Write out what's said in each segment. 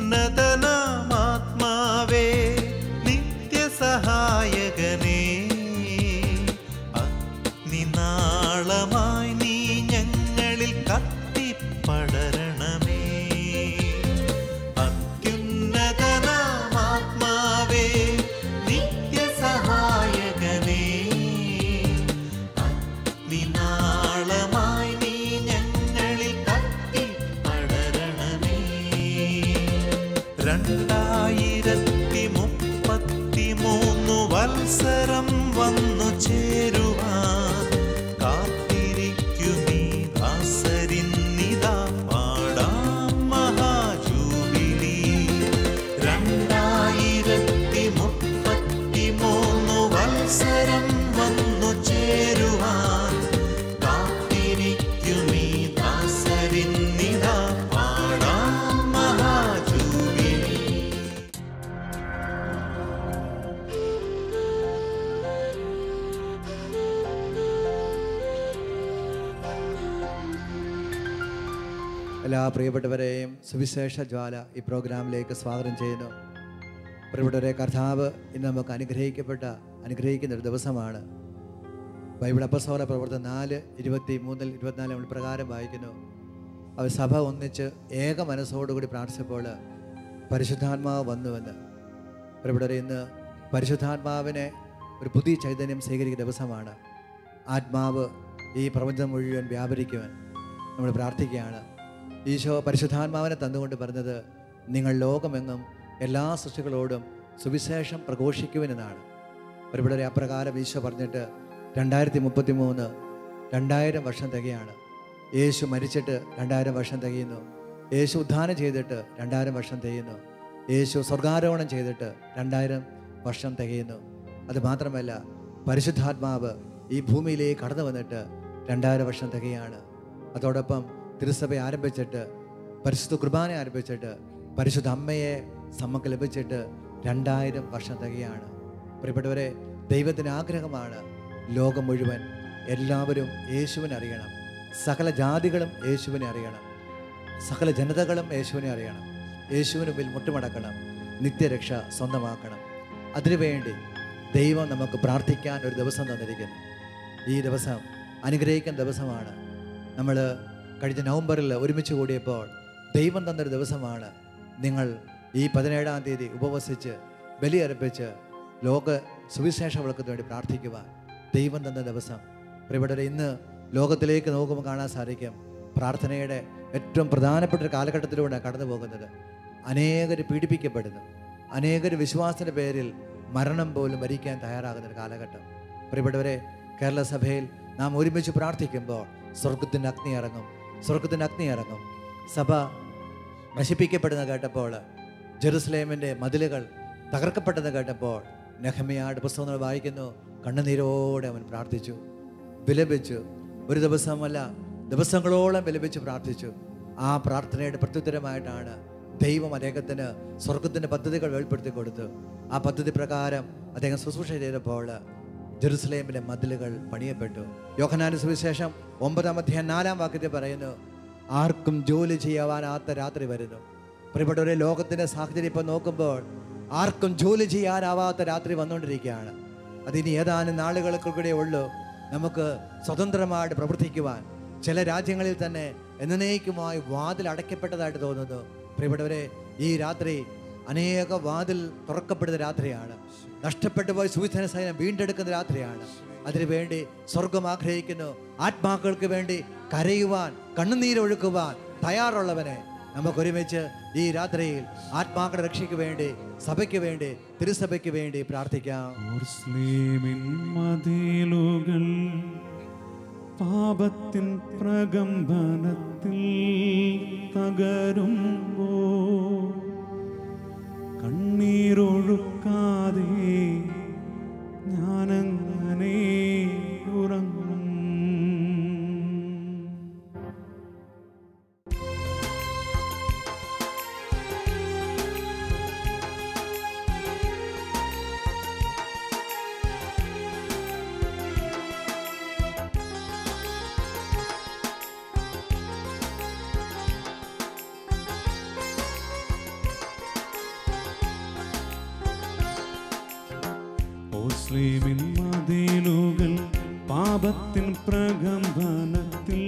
അത്യുന്നതനാമാത്മാവേ നിത്യസഹായകനേ അഗ്നിനാളമായി നീ ഞങ്ങളിൽ കത്തിപ്പടരണമേ. അത്യുന്നതനാമാത്മാവേ നിത്യസഹായകനേ അഗ്നിനാളമായി നീ ഞങ്ങളിൽ കത്തിപ്പടരണമേ. 2033 വത്സരം വന്നു ചേരുവാൻ കാത്തിരിക്കുമീ ദാസരിന്നിതാ പാടാം മഹാജൂബിലി. 2033 വത്സരം വന്നു ചേരുവാൻ കാത്തിരിക്കുമീ ദാസരിന്നിതാ പാടാം മഹാജൂബിലി. എല്ലാ പ്രിയപ്പെട്ടവരെയും സുവിശേഷ ജ്വാല ഈ പ്രോഗ്രാമിലേക്ക് സ്വാഗതം ചെയ്യുന്നു. പ്രിയപ്പെട്ടവരെ, കർത്താവ് ഇന്ന് നമുക്ക് അനുഗ്രഹിക്കുന്ന ഒരു ദിവസമാണ്. ബൈബിൾ അപ്പസ്തോല പ്രവർത്തനം 4:23-24 നമ്മൾ പ്രകാരം വായിക്കുന്നു. അവർ സഭ ഒന്നിച്ച് ഏക മനസ്സോടുകൂടി പ്രാർത്ഥിച്ചപ്പോൾ പരിശുദ്ധാത്മാവ് വന്നുവെന്ന്. പ്രിയപ്പെട്ടവരെ, ഇന്ന് പരിശുദ്ധാത്മാവിനെ ഒരു പുതിയ ചൈതന്യം സ്വീകരിക്കുന്ന ദിവസമാണ്. ആത്മാവ് ഈ പ്രപഞ്ചം മുഴുവൻ വ്യാപരിക്കുവാൻ നമ്മൾ പ്രാർത്ഥിക്കുകയാണ്. ഈശോ പരിശുദ്ധാത്മാവിനെ തന്നുകൊണ്ട് പറഞ്ഞത്, നിങ്ങൾ ലോകമെങ്ങും എല്ലാ സൃഷ്ടികളോടും സുവിശേഷം പ്രഘോഷിക്കുവനെന്നാണ്. ഒരുപാട് അപ്രകാരം ഈശോ പറഞ്ഞിട്ട് 2033 2000 വർഷം തികയാണ്. യേശു മരിച്ചിട്ട് 2000 വർഷം തികയുന്നു. യേശു ഉദ്ധാനം ചെയ്തിട്ട് 2000 വർഷം തികയുന്നു. യേശു സ്വർഗാരോഹണം ചെയ്തിട്ട് 2000 വർഷം തികയുന്നു. അത് മാത്രമല്ല, പരിശുദ്ധാത്മാവ് ഈ ഭൂമിയിലേക്ക് കടന്നു വന്നിട്ട് 2000 വർഷം തികയാണ്. അതോടൊപ്പം തിരുസഭ ആരംഭിച്ചിട്ട്, പരിശുദ്ധ കുർബാന ആരംഭിച്ചിട്ട്, പരിശുദ്ധ അമ്മയെ നമുക്ക് ലഭിച്ചിട്ട് 2000 വർഷം തികയാണ്. പ്രിയപ്പെട്ടവരെ, ദൈവത്തിന് ആഗ്രഹമാണ് ലോകം മുഴുവൻ എല്ലാവരും യേശുവിനെ അറിയണം. സകല ജാതികളും യേശുവിനെ അറിയണം. സകല ജനതകളും യേശുവിനെ അറിയണം. യേശുവിന് മുമ്പിൽ മുട്ടുമടക്കണം. നിത്യരക്ഷ സ്വന്തമാക്കണം. അതിനുവേണ്ടി ദൈവം നമുക്ക് പ്രാർത്ഥിക്കാൻ ഒരു ദിവസം തന്നിരിക്കുന്നു. ഈ ദിവസം അനുഗ്രഹിക്കുന്ന ദിവസമാണ്. നമ്മൾ കഴിഞ്ഞ നവംബറിൽ ഒരുമിച്ച് കൂടിയപ്പോൾ ദൈവം തന്നൊരു ദിവസമാണ്. നിങ്ങൾ ഈ 17-ാം തീയതി ഉപവസിച്ച് ബലിയർപ്പിച്ച് ലോക സുവിശേഷ വിളക്കത്തിന് വേണ്ടി പ്രാർത്ഥിക്കുവാൻ ദൈവം തന്ന ദിവസം. പ്രിയപ്പെട്ടവരെ, ഇന്ന് ലോകത്തിലേക്ക് നോക്കുമ്പോൾ കാണാൻ സാധിക്കും, പ്രാർത്ഥനയുടെ ഏറ്റവും പ്രധാനപ്പെട്ട ഒരു കാലഘട്ടത്തിലൂടെ കടന്നു പോകുന്നത്. അനേകർ പീഡിപ്പിക്കപ്പെടുന്നു. അനേകർ വിശ്വാസത്തിൻ്റെ പേരിൽ മരണം പോലും വരിക്കാൻ തയ്യാറാകുന്ന ഒരു കാലഘട്ടം. പ്രിയപ്പെട്ടവരെ, കേരള സഭയിൽ നാം ഒരുമിച്ച് പ്രാർത്ഥിക്കുമ്പോൾ സ്വർഗത്തിൻ്റെ അഗ്നി ഇറങ്ങും. സ്വർഗത്തിൻ്റെ അഗ്നി ഇറങ്ങും. സഭ നശിപ്പിക്കപ്പെടുന്ന കേട്ടപ്പോൾ, ജെറുസലേമിൻ്റെ മതിലുകൾ തകർക്കപ്പെട്ടെന്ന് കേട്ടപ്പോൾ നെഹമ്യായുടെ പുസ്തകങ്ങൾ വായിക്കുന്നു. കണ്ണുനീരോടെ അവൻ പ്രാർത്ഥിച്ചു, വിലപിച്ചു. ഒരു ദിവസമല്ല, ദിവസങ്ങളോളം വിലപിച്ച് പ്രാർത്ഥിച്ചു. ആ പ്രാർത്ഥനയുടെ പ്രത്യുത്തരമായിട്ടാണ് ദൈവം അദ്ദേഹത്തിന് സ്വർഗത്തിൻ്റെ പദ്ധതികൾ വെളിപ്പെടുത്തി കൊടുത്തു. ആ പദ്ധതി പ്രകാരം അദ്ദേഹം ശുശ്രൂഷ ചെയ്തപ്പോൾ ജെറുസലേമിലെ മതിലുകൾ പണിയപ്പെട്ടു. യോഹന്നാന്റെ സുവിശേഷം 9-ാം അധ്യായം 4-ാം വാക്യത്തിൽ പറയുന്നു, ആർക്കും ജോലി ചെയ്യാവാനാത്ത രാത്രി വരുന്നു. പ്രിയപ്പെട്ടവരെ, ലോകത്തിൻ്റെ സാഹചര്യം ഇപ്പം നോക്കുമ്പോൾ ആർക്കും ജോലി ചെയ്യാനാവാത്ത രാത്രി വന്നുകൊണ്ടിരിക്കുകയാണ്. അതിനി ഏതാനും നാളുകൾക്കൂടെ ഉള്ളൂ നമുക്ക് സ്വതന്ത്രമായിട്ട് പ്രവർത്തിക്കുവാൻ. ചില രാജ്യങ്ങളിൽ തന്നെ എന്നേക്കുമായി വാതിൽ അടയ്ക്കപ്പെട്ടതായിട്ട് തോന്നുന്നു. പ്രിയപ്പെട്ടവരെ, ഈ രാത്രി അനേക വാതിൽ തുറക്കപ്പെടുന്ന രാത്രിയാണ്. നഷ്ടപ്പെട്ടു പോയ സുവിശേഷ സൈന്യം വീണ്ടെടുക്കുന്ന രാത്രിയാണ്. അതിനുവേണ്ടി സ്വർഗം ആഗ്രഹിക്കുന്നു. ആത്മാക്കൾക്ക് വേണ്ടി കരയുവാൻ, കണ്ണുനീരൊഴുക്കുവാൻ തയ്യാറുള്ളവനെ നമുക്കൊരുമിച്ച് ഈ രാത്രിയിൽ ആത്മാക്കളുടെ രക്ഷയ്ക്ക് വേണ്ടി, സഭയ്ക്ക് വേണ്ടി, തിരുസഭയ്ക്ക് വേണ്ടി പ്രാർത്ഥിക്കാം. മതിലുകൾ പാപത്തിൻ പ്രകമ്പനത്തിൽ തകരുമ്പോ കണ്ണീരൊഴുക്കാതെ ഞാനങ്ങനെ ഉറങ്ങും. മുസ്ലിമിൻ മതിലുകൾ പാപത്തിൻ പ്രകമ്പനത്തിൽ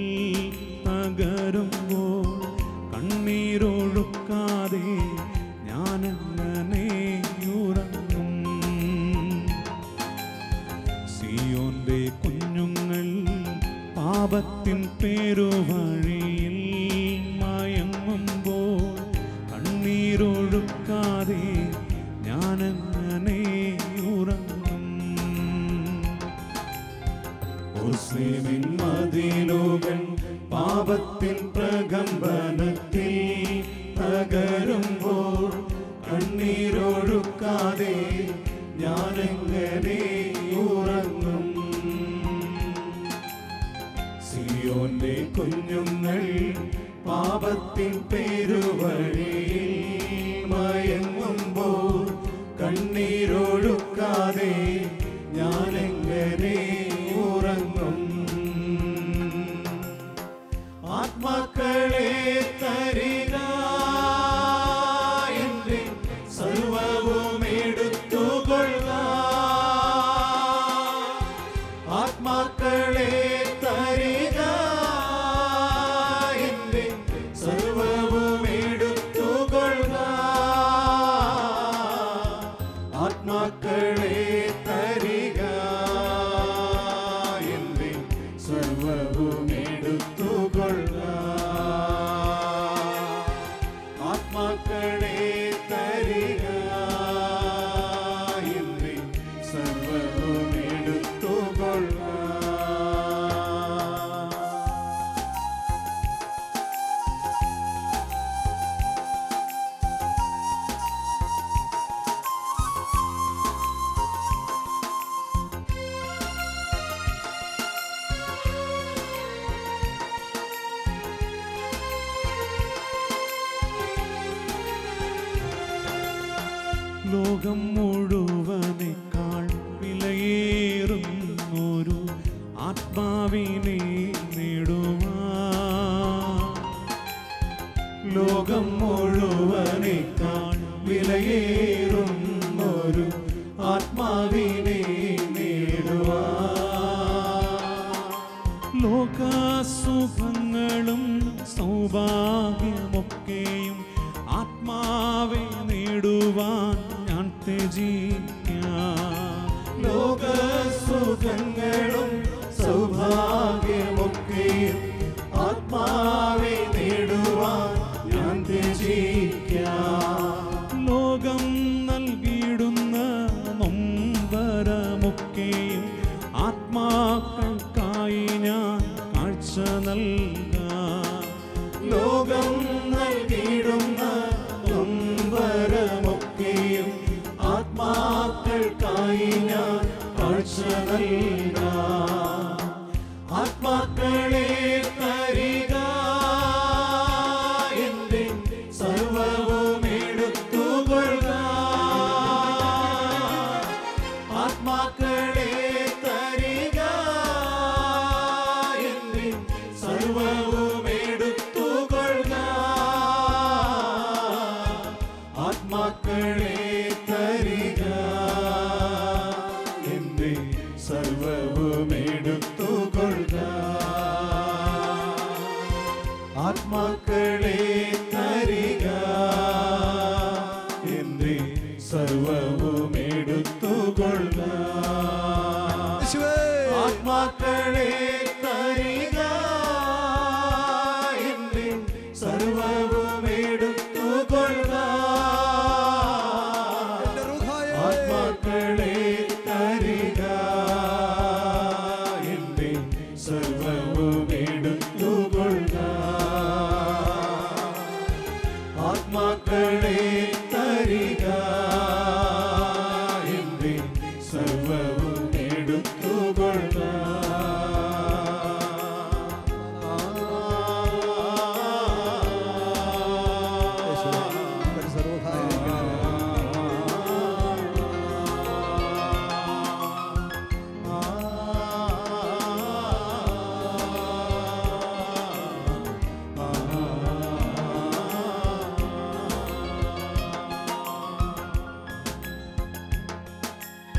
തകരുമ്പോൾ കണ്ണീരൊഴുക്കാതെ ഞാനങ്ങനെ ഉറങ്ങും. സിയോന്റെ കുഞ്ഞുങ്ങൾ പാപത്തിൻ പേരുവഴിയിൽ മയങ്ങുമ്പോൾ കണ്ണീരൊഴുക്കാതെ ഞാനങ്ങനെ ഉറങ്ങും. മുസ്ലിമിൻ മതിലുകൾ പാപത്തിൻ പ്രകമ്പനത്തിൽ തകരുമ്പോൾ കണ്ണീരൊഴുക്കാതെ ഞാനെങ്ങനെ ഉറങ്ങും. സിയോന്റെ കുഞ്ഞുങ്ങൾ പാപത്തിൻ പേരുവഴിയിൽ മയങ്ങുമ്പോൾ കണ്ണീരൊഴുക്കാതെ ഞാനെങ്ങനെ ഉറങ്ങും. ആത്മാക്കളെ തരിക, എന്റെ സർവവും എടുത്തുകൊള്ളുക. ആത്മാക്കളെ തരിക, എന്റെ സർവവും എടുത്തുകൊള്ളുക. ആത്മാക്കളെ തരിക, എന്റെ സർവവും എടുത്തുകൊള്ളുക. ആത്മാക്കളെ തരിക, എന്റെ സർവവും എടുത്തുകൊള്ളുക. ലോകം മുഴുവനേക്കാൾ വിലയേറുന്നൊരു ആത്മാവിനെ നേടുവാൻ. ലോകം മുഴുവനേക്കാൾ വിലയേറുന്നൊരു ആത്മാവിനെ നേടുവാൻ. ലോകസുഖങ്ങളും സൗഭാഗ്യമൊക്കെയും ആത്മാവെ നേടുവാൻ ഞാൻ ത്യജിക്കാം. ലോകസുഖങ്ങളും സൗഭാഗ്യമൊക്കെയും ആത്മാവെ നേടുവാൻ ഞാൻ ത്യജിക്കാം. ലോകം നൽകിയിടുന്ന നൊമ്പരമൊക്കെയും ആത്മാക്കൾക്കായി ഞാൻ കാഴ്ച നൽകാം. ലോകം നൽകിയിടുന്ന നൊമ്പരമൊക്കെയും ആത്മാക്കൾക്കായി ഞാൻ കാഴ്ച നൽകാം. ആത്മാക്കളെ തരിക, എന്റെ സർവവും എടുത്തുകൊള്ളുക. ആത്മാക്കളെ തരിക, എന്റെ സർവവും എടുത്തുകൊള്ളുക. ആത്മാക്കളെ തരിക, എന്റെ സർവവും എടുത്തുകൊള്ളുക. ആത്മാക്കളെ തരിക, എന്റെ സർവവും എടുത്തുകൊള്ളുക. ആത്മാക്കളെ തരിക, എന്റെ സർവവും എടുത്തുകൊള്ളുക. ആത്മാക്കളെ തരിക, എന്റെ സർവവും എടുത്തുകൊള്ളുക. ആത്മാക്കളെ തരിക, എന്റെ സർവവും എടുത്തുകൊള്ളുക.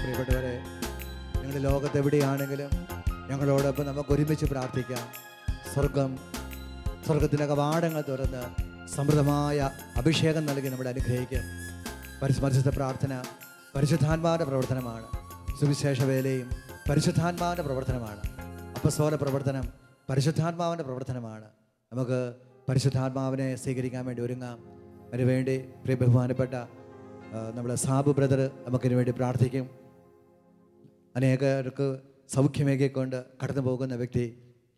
പ്രിയപ്പെട്ടവരെ, ഞങ്ങളുടെ ലോകത്തെവിടെയാണെങ്കിലും ഞങ്ങളോടൊപ്പം നമുക്ക് ഒരുമിച്ച് പ്രാർത്ഥിക്കാം. സ്വർഗത്തിൻ്റെ കവാടങ്ങൾ തുറന്ന് സമൃദ്ധമായ അഭിഷേകം നൽകി നമ്മളെ അനുഗ്രഹിക്കും. പരിശുദ്ധ പ്രാർത്ഥന പരിശുദ്ധാത്മാവിൻ്റെ പ്രവർത്തനമാണ്. സുവിശേഷ വേലയും പരിശുദ്ധാത്മാവിൻ്റെ പ്രവർത്തനമാണ്. അപ്പസ്തോല പ്രവർത്തനം പരിശുദ്ധാത്മാവിൻ്റെ പ്രവർത്തനമാണ്. നമുക്ക് പരിശുദ്ധാത്മാവിനെ സ്വീകരിക്കാൻ വേണ്ടി ഒരുങ്ങാം. അതിനുവേണ്ടി പ്രിയ ബഹുമാനപ്പെട്ട നമ്മുടെ സാബു ബ്രദർ നമുക്കിന് വേണ്ടി പ്രാർത്ഥിക്കും. അനേകർക്ക് സൗഖ്യമേകിക്കൊണ്ട് കടന്നു പോകുന്ന വ്യക്തി,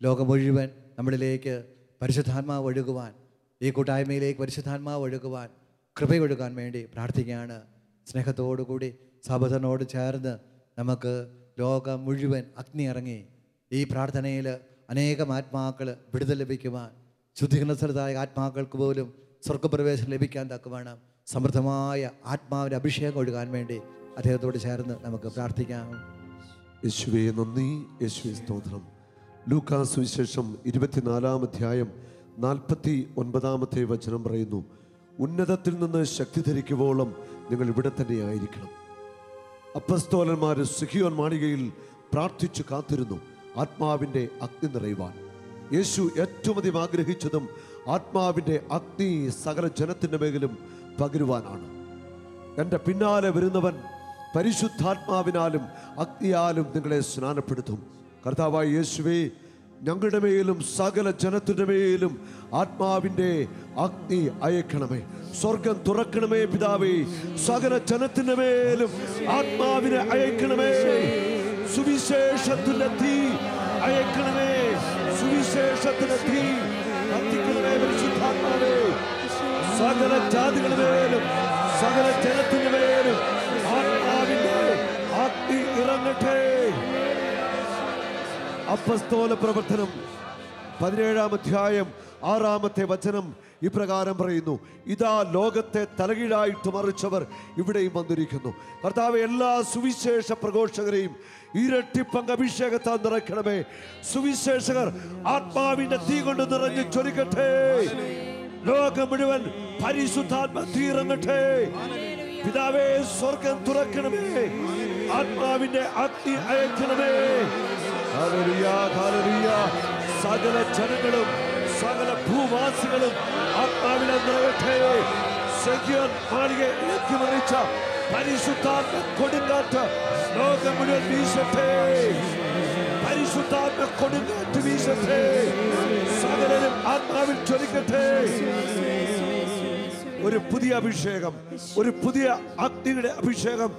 ലോകം മുഴുവൻ നമ്മളിലേക്ക് പരിശുദ്ധാത്മാവ് ഒഴുകുവാൻ, ഈ കൂട്ടായ്മയിലേക്ക് പരിശുദ്ധാത്മാവ് ഒഴുകുവാൻ, കൃപയൊഴുകാൻ വേണ്ടി പ്രാർത്ഥിക്കുകയാണ്. സ്നേഹത്തോടുകൂടി സാബുധനോട് ചേർന്ന് നമുക്ക് ലോകം മുഴുവൻ അഗ്നി ഇറങ്ങി ഈ പ്രാർത്ഥനയിൽ അനേകം ആത്മാക്കൾ വിടുതൽ ലഭിക്കുവാൻ, ശുദ്ധീകരണസ്ഥലത്തായ ആത്മാക്കൾക്ക് പോലും സ്വർഗപ്രവേശനം ലഭിക്കാൻ തക്കവണ്ണം സമൃദ്ധമായ ആത്മാവിൻ്റെ അഭിഷേകം ഒഴുകാൻ വേണ്ടി അദ്ദേഹത്തോട് ചേർന്ന് നമുക്ക് പ്രാർത്ഥിക്കാം. യേശുവേ നന്ദി, യേശുവേ സ്തോത്രം. ലൂക്കാ സുവിശേഷം 24-ാം അധ്യായം 49-ാമത്തെ വചനം പറയുന്നു, ഉന്നതത്തിൽ നിന്ന് ശക്തി ധരിക്കുവോളം നിങ്ങൾ ഇവിടെ തന്നെ ആയിരിക്കണം. അപ്പസ്തോലന്മാർ സിഹിയോൻ മാളികയിൽ പ്രാർത്ഥിച്ചു കാത്തിരുന്നു ആത്മാവിൻ്റെ അഗ്നി നിറയുവാൻ. യേശു ഏറ്റവും അധികം ആഗ്രഹിച്ചതും ആത്മാവിൻ്റെ അഗ്നി സകല ജനത്തിൻ്റെ മേലും പകരുവാനാണ്. എൻ്റെ പിന്നാലെ വരുന്നവൻ പരിശുദ്ധാത്മാവിനാലും അഗ്നിയാലും നിങ്ങളെ സ്നാനപ്പെടുത്തും. കർത്താവായ യേശുവേ, ഞങ്ങളുടെ മേലും സകല ജനത്തിൻ്റെ മേലും ആത്മാവിൻ്റെ അഗ്നി അയക്കണമേ. സ്വർഗം തുറക്കണമേ പിതാവേ. സകല ജനത്തിൻ്റെ മേലും ആത്മാവിനെ അയക്കണമേ. സുവിശേഷത്തിന്റെ തീ അയക്കണമേ. സുവിശേഷത്തിന്റെ തീ കത്തിക്കണമേ പരിശുദ്ധാത്മാവേ. സകല ജാതികളുടെ മേലും സകല ജനത്തിന്റെ മേലും ആത്മാവിന്റെ അഗ്നി ഇറങ്ങട്ടെ. അപ്പസ്തോല പ്രവർത്തനം 17-ാം അധ്യായം 6-ാമത്തെ വചനം ഇപ്രകാരം പറയുന്നു, ഇതാ ലോകത്തെ തലകീഴായിട്ട് മറിച്ചവർ ഇവിടെയും വന്നിരിക്കുന്നു. കർത്താവെ, എല്ലാ സുവിശേഷ പ്രഘോഷകരെയും ഇരട്ടിപ്പങ്ക് അഭിഷേകത്താൽ നിറയ്ക്കണമേ. സുവിശേഷകർ ആത്മാവിന്റെ തീ കൊണ്ട് നിറഞ്ഞ് ചൊരിക്കട്ടെ. ലോകം മുഴുവൻ പരിശുദ്ധാത്മ തീ ഇറങ്ങട്ടെ. പിതാവേ, സ്വർഗം തുറക്കണമേ. ആത്മാവിന്റെ അഗ്നി അയക്കണമേ. Hallelujah, hallelujah. സകല ജനങ്ങളും സകല ഭൂവാസികളും ആത്മാവിനെ നിറയട്ടെ. സിഹിയോൻ മാളികയിലേക്ക് മറിച്ച പരിശുദ്ധാത്മ കൊടുങ്കാറ്റ് ലോകം മുഴുവൻ വീശട്ടെ. പരിശുദ്ധാത്മ കൊടുങ്കാറ്റ് വീശട്ടെ. സകലരും ആത്മാവിൽ ചൊരിക്കട്ടെ. ഒരു പുതിയ അഭിഷേകം, ഒരു പുതിയ അഗ്നിയുടെ അഭിഷേകം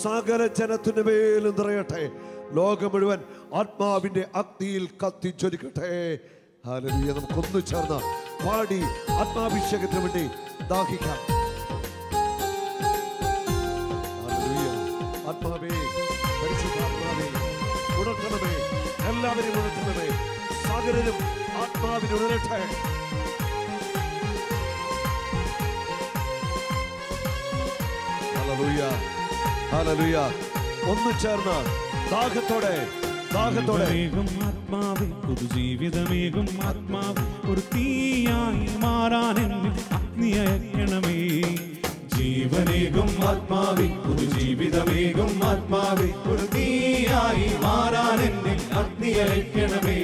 സകല ജനത്തിന്റെ മേലും നിറയട്ടെ. ലോകം മുഴുവൻ ആത്മാവിന്റെ അഗ്നിയിൽ കത്തിച്ചൊരിക്കട്ടെ. ഹല്ലേലൂയ. നമുക്കൊന്നു ചേർന്ന് പാടി ആത്മാഭിഷേകത്തിന് വേണ്ടി ദാഹിക്കാം. ഹല്ലേലൂയ. ആത്മാവേ, പരിശുദ്ധാത്മാവേ, ഉണർത്തണമേ. എല്ലാവരും ഉണർത്തണമേ. സകലരും ആത്മാവിന് ഉണരട്ടെ. Hallelujah, hallelujah. ഒന്ന് ചേർന്ന് ദാഹത്തോടെ ആത്മാവേ, പുതുജീവിതമേകും ആത്മാവ് ഒരു തീയായി മാറാൻ എന്നിൽ അഗ്നി അയക്കണമേ. ജീവനേകും ആത്മാവേ, പുതുജീവിതമേകും ആത്മാവേ ഒരു തീയായി മാറാൻ എന്നിൽ അഗ്നി അയക്കണമേ.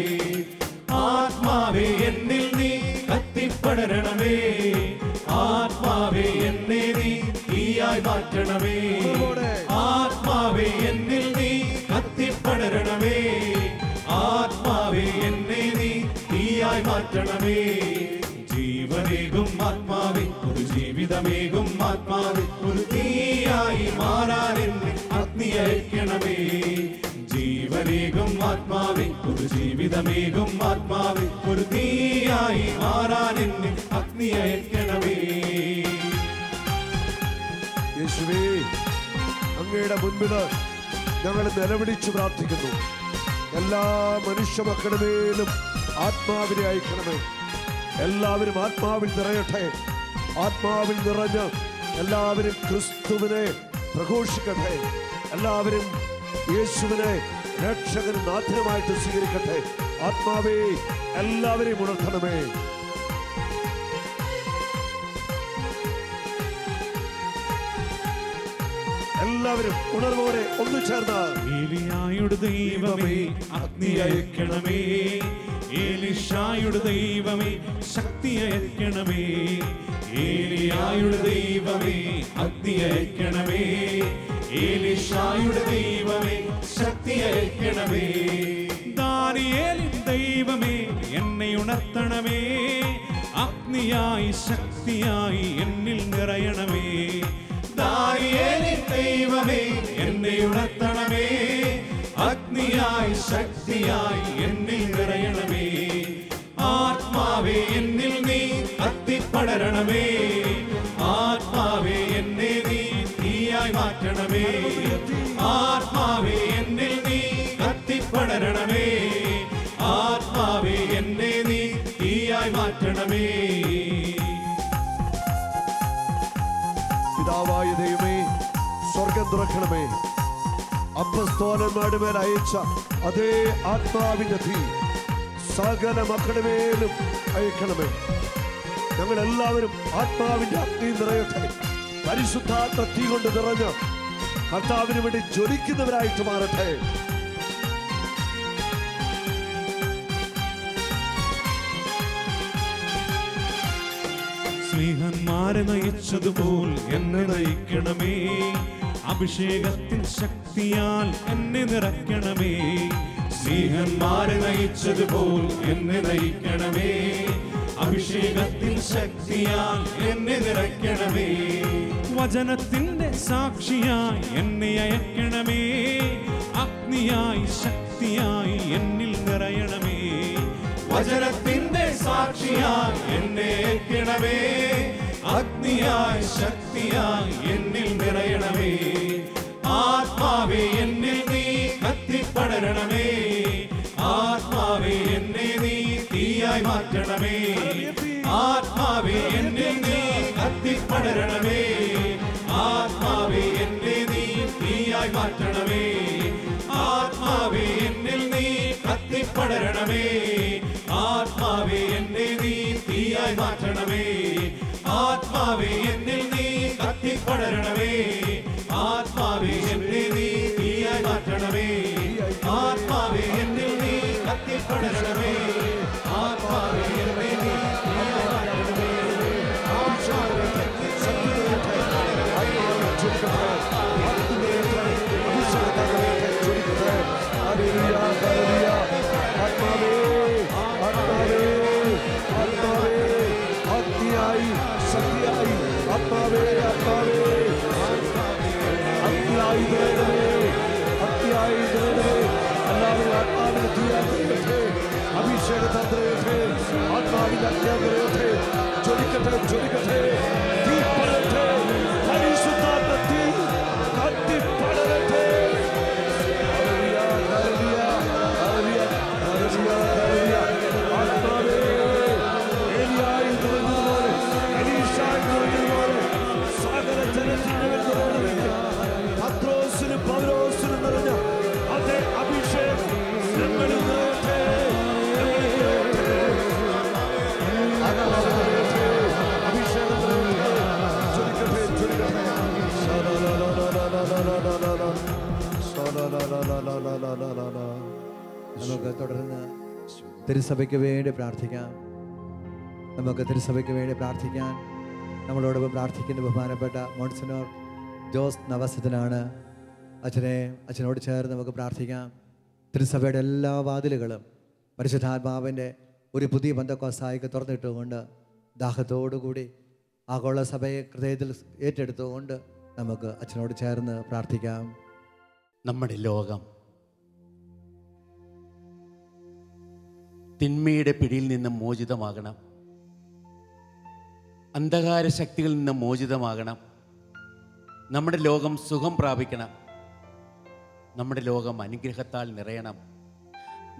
ആത്മാവേ, എന്നിൽ നീ കത്തിപ്പടരണമേ. ആത്മാവേ, എന്നെ നീ തീയായി മാറ്റണമേ. ആത്മാവേ, എന്നിൽ നീ കത്തിപ്പടരണമേ. ആത്മാവേ, എന്നെ നീ തീയായി മാറ്റണമേ. ജീവനേകും ആത്മാവേ, ഒരു ജീവിതമേകും ആത്മാവേ ഒരു തീയായി മാറാൻ എന്നിൽ അഗ്നി അയക്കണമേ. ജീവനേകും ആത്മാവേ, ഒരു ജീവിതമേകും ആത്മാവേ ഒരു തീയായി മാറാൻ എന്നിൽ അഗ്നി അയക്കണമേ. യേശുവേ, അങ്ങയുടെ മുൻപിൽ ഞങ്ങൾ നിലവിളിച്ചു പ്രാർത്ഥിക്കുന്നു. എല്ലാ മനുഷ്യ മക്കളുടെ മേലും ആത്മാവിനെ അയക്കണമേ. എല്ലാവരും ആത്മാവിൽ നിറയട്ടെ. ആത്മാവിൽ നിറഞ്ഞ് എല്ലാവരും ക്രിസ്തുവിനെ പ്രഘോഷിക്കട്ടെ. എല്ലാവരും യേശുവിനെ രക്ഷകനും നാഥനുമായിട്ട് സ്വീകരിക്കട്ടെ. ആത്മാവേ, എല്ലാവരെയും ഉണർത്തണമേ. എല്ലാവരും ഉണർവോടെ ഒന്നു ചേർന്ന് ഏലിയായുടെ ദൈവമേ അഗ്നി അയക്കണമേ, ഏലിശായുടെ ദൈവമേ ശക്തി അയക്കണമേ, ഏലിയായുടെ ദൈവമേ അഗ്നി അയക്കണമേ, ഏലിശായുടെ ദൈവമേ ശക്തി അയക്കണമേ, ദാനിയേലിൻ ദൈവമേ എന്നെ ഉണർത്തണമേ, അഗ്നിയായി ശക്തിയായി എന്നിൽ നിറയണമേ, ദാനിയേലിൻ ദൈവമേ എന്നെ ഉണർത്തണമേ, അഗ്നിയായി ശക്തിയായി എന്നിൽ നിറയണമേ, ആത്മാവേ എന്നിൽ നീ കത്തിപ്പടരണമേ, ആത്മാവേ എന്നെ നീ തീയായി മാറ്റണമേ, ആത്മാവേ എന്നിൽ നീ കത്തിപ്പടരണമേ, ആത്മാവേ എന്നെ നീ തീയായി മാറ്റണമേ. പിതാവായ ദൈവമേ, സ്വർഗം തുറക്കണമേ. അപ്പസ്തോലന്മാരുടെ മേൽ അയച്ച അതേ ആത്മാവിന്റെ തീ സകല മക്കളുടെ മേലും അയക്കണമേ. ഞങ്ങൾ എല്ലാവരും ആത്മാവിന്റെ അഗ്നി നിറയട്ടെ. പരിശുദ്ധാത്മ തീ കൊണ്ട് നിറഞ്ഞ് കർത്താവിന് വേണ്ടി ജ്വലിക്കുന്നവരായിട്ട് മാറട്ടെ. സ്നേഹന്മാരെ നയിച്ചതുപോൽ എന്നെ നയിക്കണമേ, അഭിഷേകത്തിൻ ശക്തിയാൽ എന്നെ നിറയ്ക്കണമേ, സ്നേഹന്മാരെ നയിച്ചതുപോൽ എന്നെ നയിക്കണമേ, അഭിഷേകത്തിൻ ശക്തിയാൽ എന്നെ നിറയ്ക്കണമേ, വചനത്തിന്റെ സാക്ഷിയായി എന്നെ അയക്കണമേ, അഗ്നിയായി ശക്തിയായി എന്നിൽ നിറയണമേ, വചനത്തിന്റെ സാക്ഷിയായി എന്നെ അയക്കണമേ, അഗ്നിയായി ശക്തിയായി എന്നിൽ നിറയണമേ, ആത്മാവേ എന്നിൽ നീ കത്തിപ്പടരണമേ, ആത്മാവേ എന്നെ നീ തീയായി മാറ്റണമേ, ആത്മാവേ എന്നിൽ നീ കത്തിപ്പടരണമേ, ആത്മാവേ എന്നെ നീ തീയായി മാറ്റണമേ, ആത്മാവേ എന്നിൽ നീ കത്തിപ്പടരണമേ, ആത്മാവേ എന്നെ നീ തീയായി മാറ്റണമേ, ആത്മാവേ എന്നിൽ നീ കത്തിപ്പടരണമേ, ആത്മാവേ എന്നെ നീ തീയായി മാറ്റണമേ, ആത്മാവേ എന്നിൽ നീ കത്തിപ്പടരണമേ, ആത്മാവേ എന്നെ നീ തീയായി മാറ്റണമേ, അഗ്നിയായി ശക്തിയായി ആത്മാവേ ആത്മാവേ അഗ്നിയായി നിറയണമേ, അഗ്നിയായി നിറയണമേ. എല്ലാവരും ആത്മാവിന്റെ തീയാകട്ടെ, അഭിഷേകത്താൽ നിറയട്ടെ, ആത്മാവിന്റെ അഗ്നിയാൽ നിറയട്ടെ, ജ്വലിക്കട്ടെ ജ്വലിക്കട്ടെ, തീ പടരട്ടെ, പരിശുദ്ധാത്മ തീ കത്തിപ്പടരട്ടെ. ആത്മാവേ ഏലിയായി നിറഞ്ഞതുപോലെ, എലീശായി നിറഞ്ഞതുപോലെ സകല ജനത്തിന്റെ മേൽ നിറയണമേ. പത്രോസിനും പൗലോസിനും നിറഞ്ഞ അതേ അഭിഷേകം ഞങ്ങളിൽ നിറയട്ടെ, ഞങ്ങളിൽ നിറയട്ടെ. ആത്മാവ് നിറയട്ടെ, അഭിഷേകം നിറയട്ടെ, ജ്വലിക്കട്ടെ ജ്വലിക്കട്ടെ. നമുക്ക് തുടർന്ന് തിരുസഭയ്ക്ക് വേണ്ടി പ്രാർത്ഥിക്കാം. നമുക്ക് തിരുസഭയ്ക്ക് വേണ്ടി പ്രാർത്ഥിക്കാൻ നമ്മളോടൊപ്പം പ്രാർത്ഥിക്കുന്ന ബഹുമാനപ്പെട്ട മോൺസിനോർ ജോസ് നവസത്തിനാണ്. അച്ഛനോട് ചേർന്ന് നമുക്ക് പ്രാർത്ഥിക്കാം. തിരുസഭയുടെ എല്ലാ വാതിലുകളും പരിശുദ്ധാത്മാവിൻ്റെ ഒരു പുതിയ ബന്ധക്കോസായിക്ക് തുറന്നിട്ടുകൊണ്ട് ദാഹത്തോടുകൂടി ആഗോള സഭയെ ഹൃദയത്തിൽ ഏറ്റെടുത്തുകൊണ്ട് നമുക്ക് അച്ഛനോട് ചേർന്ന് പ്രാർത്ഥിക്കാം. നമ്മുടെ ലോകം തിന്മയുടെ പിടിയിൽ നിന്ന് മോചിതമാകണം, അന്ധകാര ശക്തികളിൽ നിന്ന് മോചിതമാകണം. നമ്മുടെ ലോകം സുഖം പ്രാപിക്കണം, നമ്മുടെ ലോകം അനുഗ്രഹത്താൽ നിറയണം,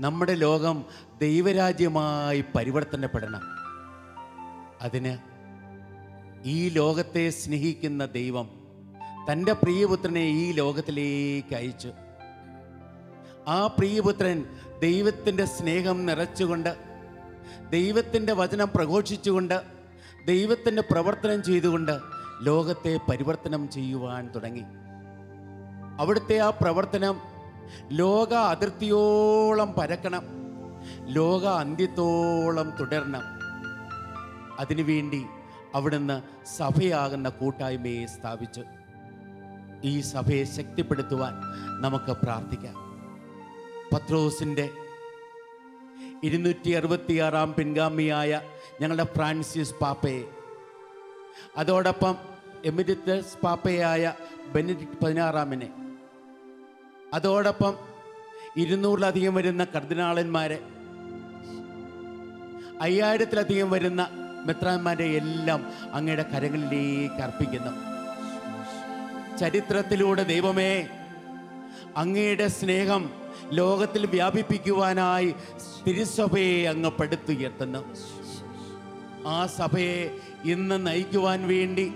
നമ്മുടെ ലോകം ദൈവരാജ്യമായി പരിവർത്തനപ്പെടണം. അതിന് ഈ ലോകത്തെ സ്നേഹിക്കുന്ന ദൈവം തൻ്റെ പ്രിയപുത്രനെ ഈ ലോകത്തിലേക്ക് അയച്ചു. ആ പ്രിയപുത്രൻ ദൈവത്തിൻ്റെ സ്നേഹം നിറച്ചുകൊണ്ട്, ദൈവത്തിൻ്റെ വചനം പ്രഘോഷിച്ചുകൊണ്ട്, ദൈവത്തിൻ്റെ പ്രവർത്തനം ചെയ്തുകൊണ്ട് ലോകത്തെ പരിവർത്തനം ചെയ്യുവാൻ തുടങ്ങി. അവിടുത്തെ ആ പ്രവർത്തനം ലോക അതിർത്തിയോളം പരക്കണം, ലോക അന്ത്യത്തോളം തുടരണം. അതിനുവേണ്ടി അവിടുന്ന് സഭയാകുന്ന കൂട്ടായ്മയെ സ്ഥാപിച്ചു. ഈ സഭയെ ശക്തിപ്പെടുത്തുവാൻ നമുക്ക് പ്രാർത്ഥിക്കാം. പത്രോസിൻ്റെ 266 പിൻഗാമിയായ ഞങ്ങളുടെ ഫ്രാൻസിസ് പാപ്പയെ, അതോടൊപ്പം എമിരിറ്റസ് പാപ്പയായ ബെനഡിക്ട് 16-നെ, അതോടൊപ്പം 200-ലധികം വരുന്ന കർദിനാളന്മാരെ, 5000-ലധികം വരുന്ന മെത്രാന്മാരെ എല്ലാം അങ്ങയുടെ കരങ്ങളിലേക്ക് അർപ്പിക്കുന്നു. ചരിത്രത്തിലൂടെ ദൈവമേ, അങ്ങയുടെ സ്നേഹം ലോകത്തിൽ വ്യാപിപ്പിക്കുവാനായി തിരുസഭയെ അങ്ങ് പടുത്തുയർത്തുന്നു. ആ സഭയെ ഇന്ന് നയിക്കുവാൻ വേണ്ടി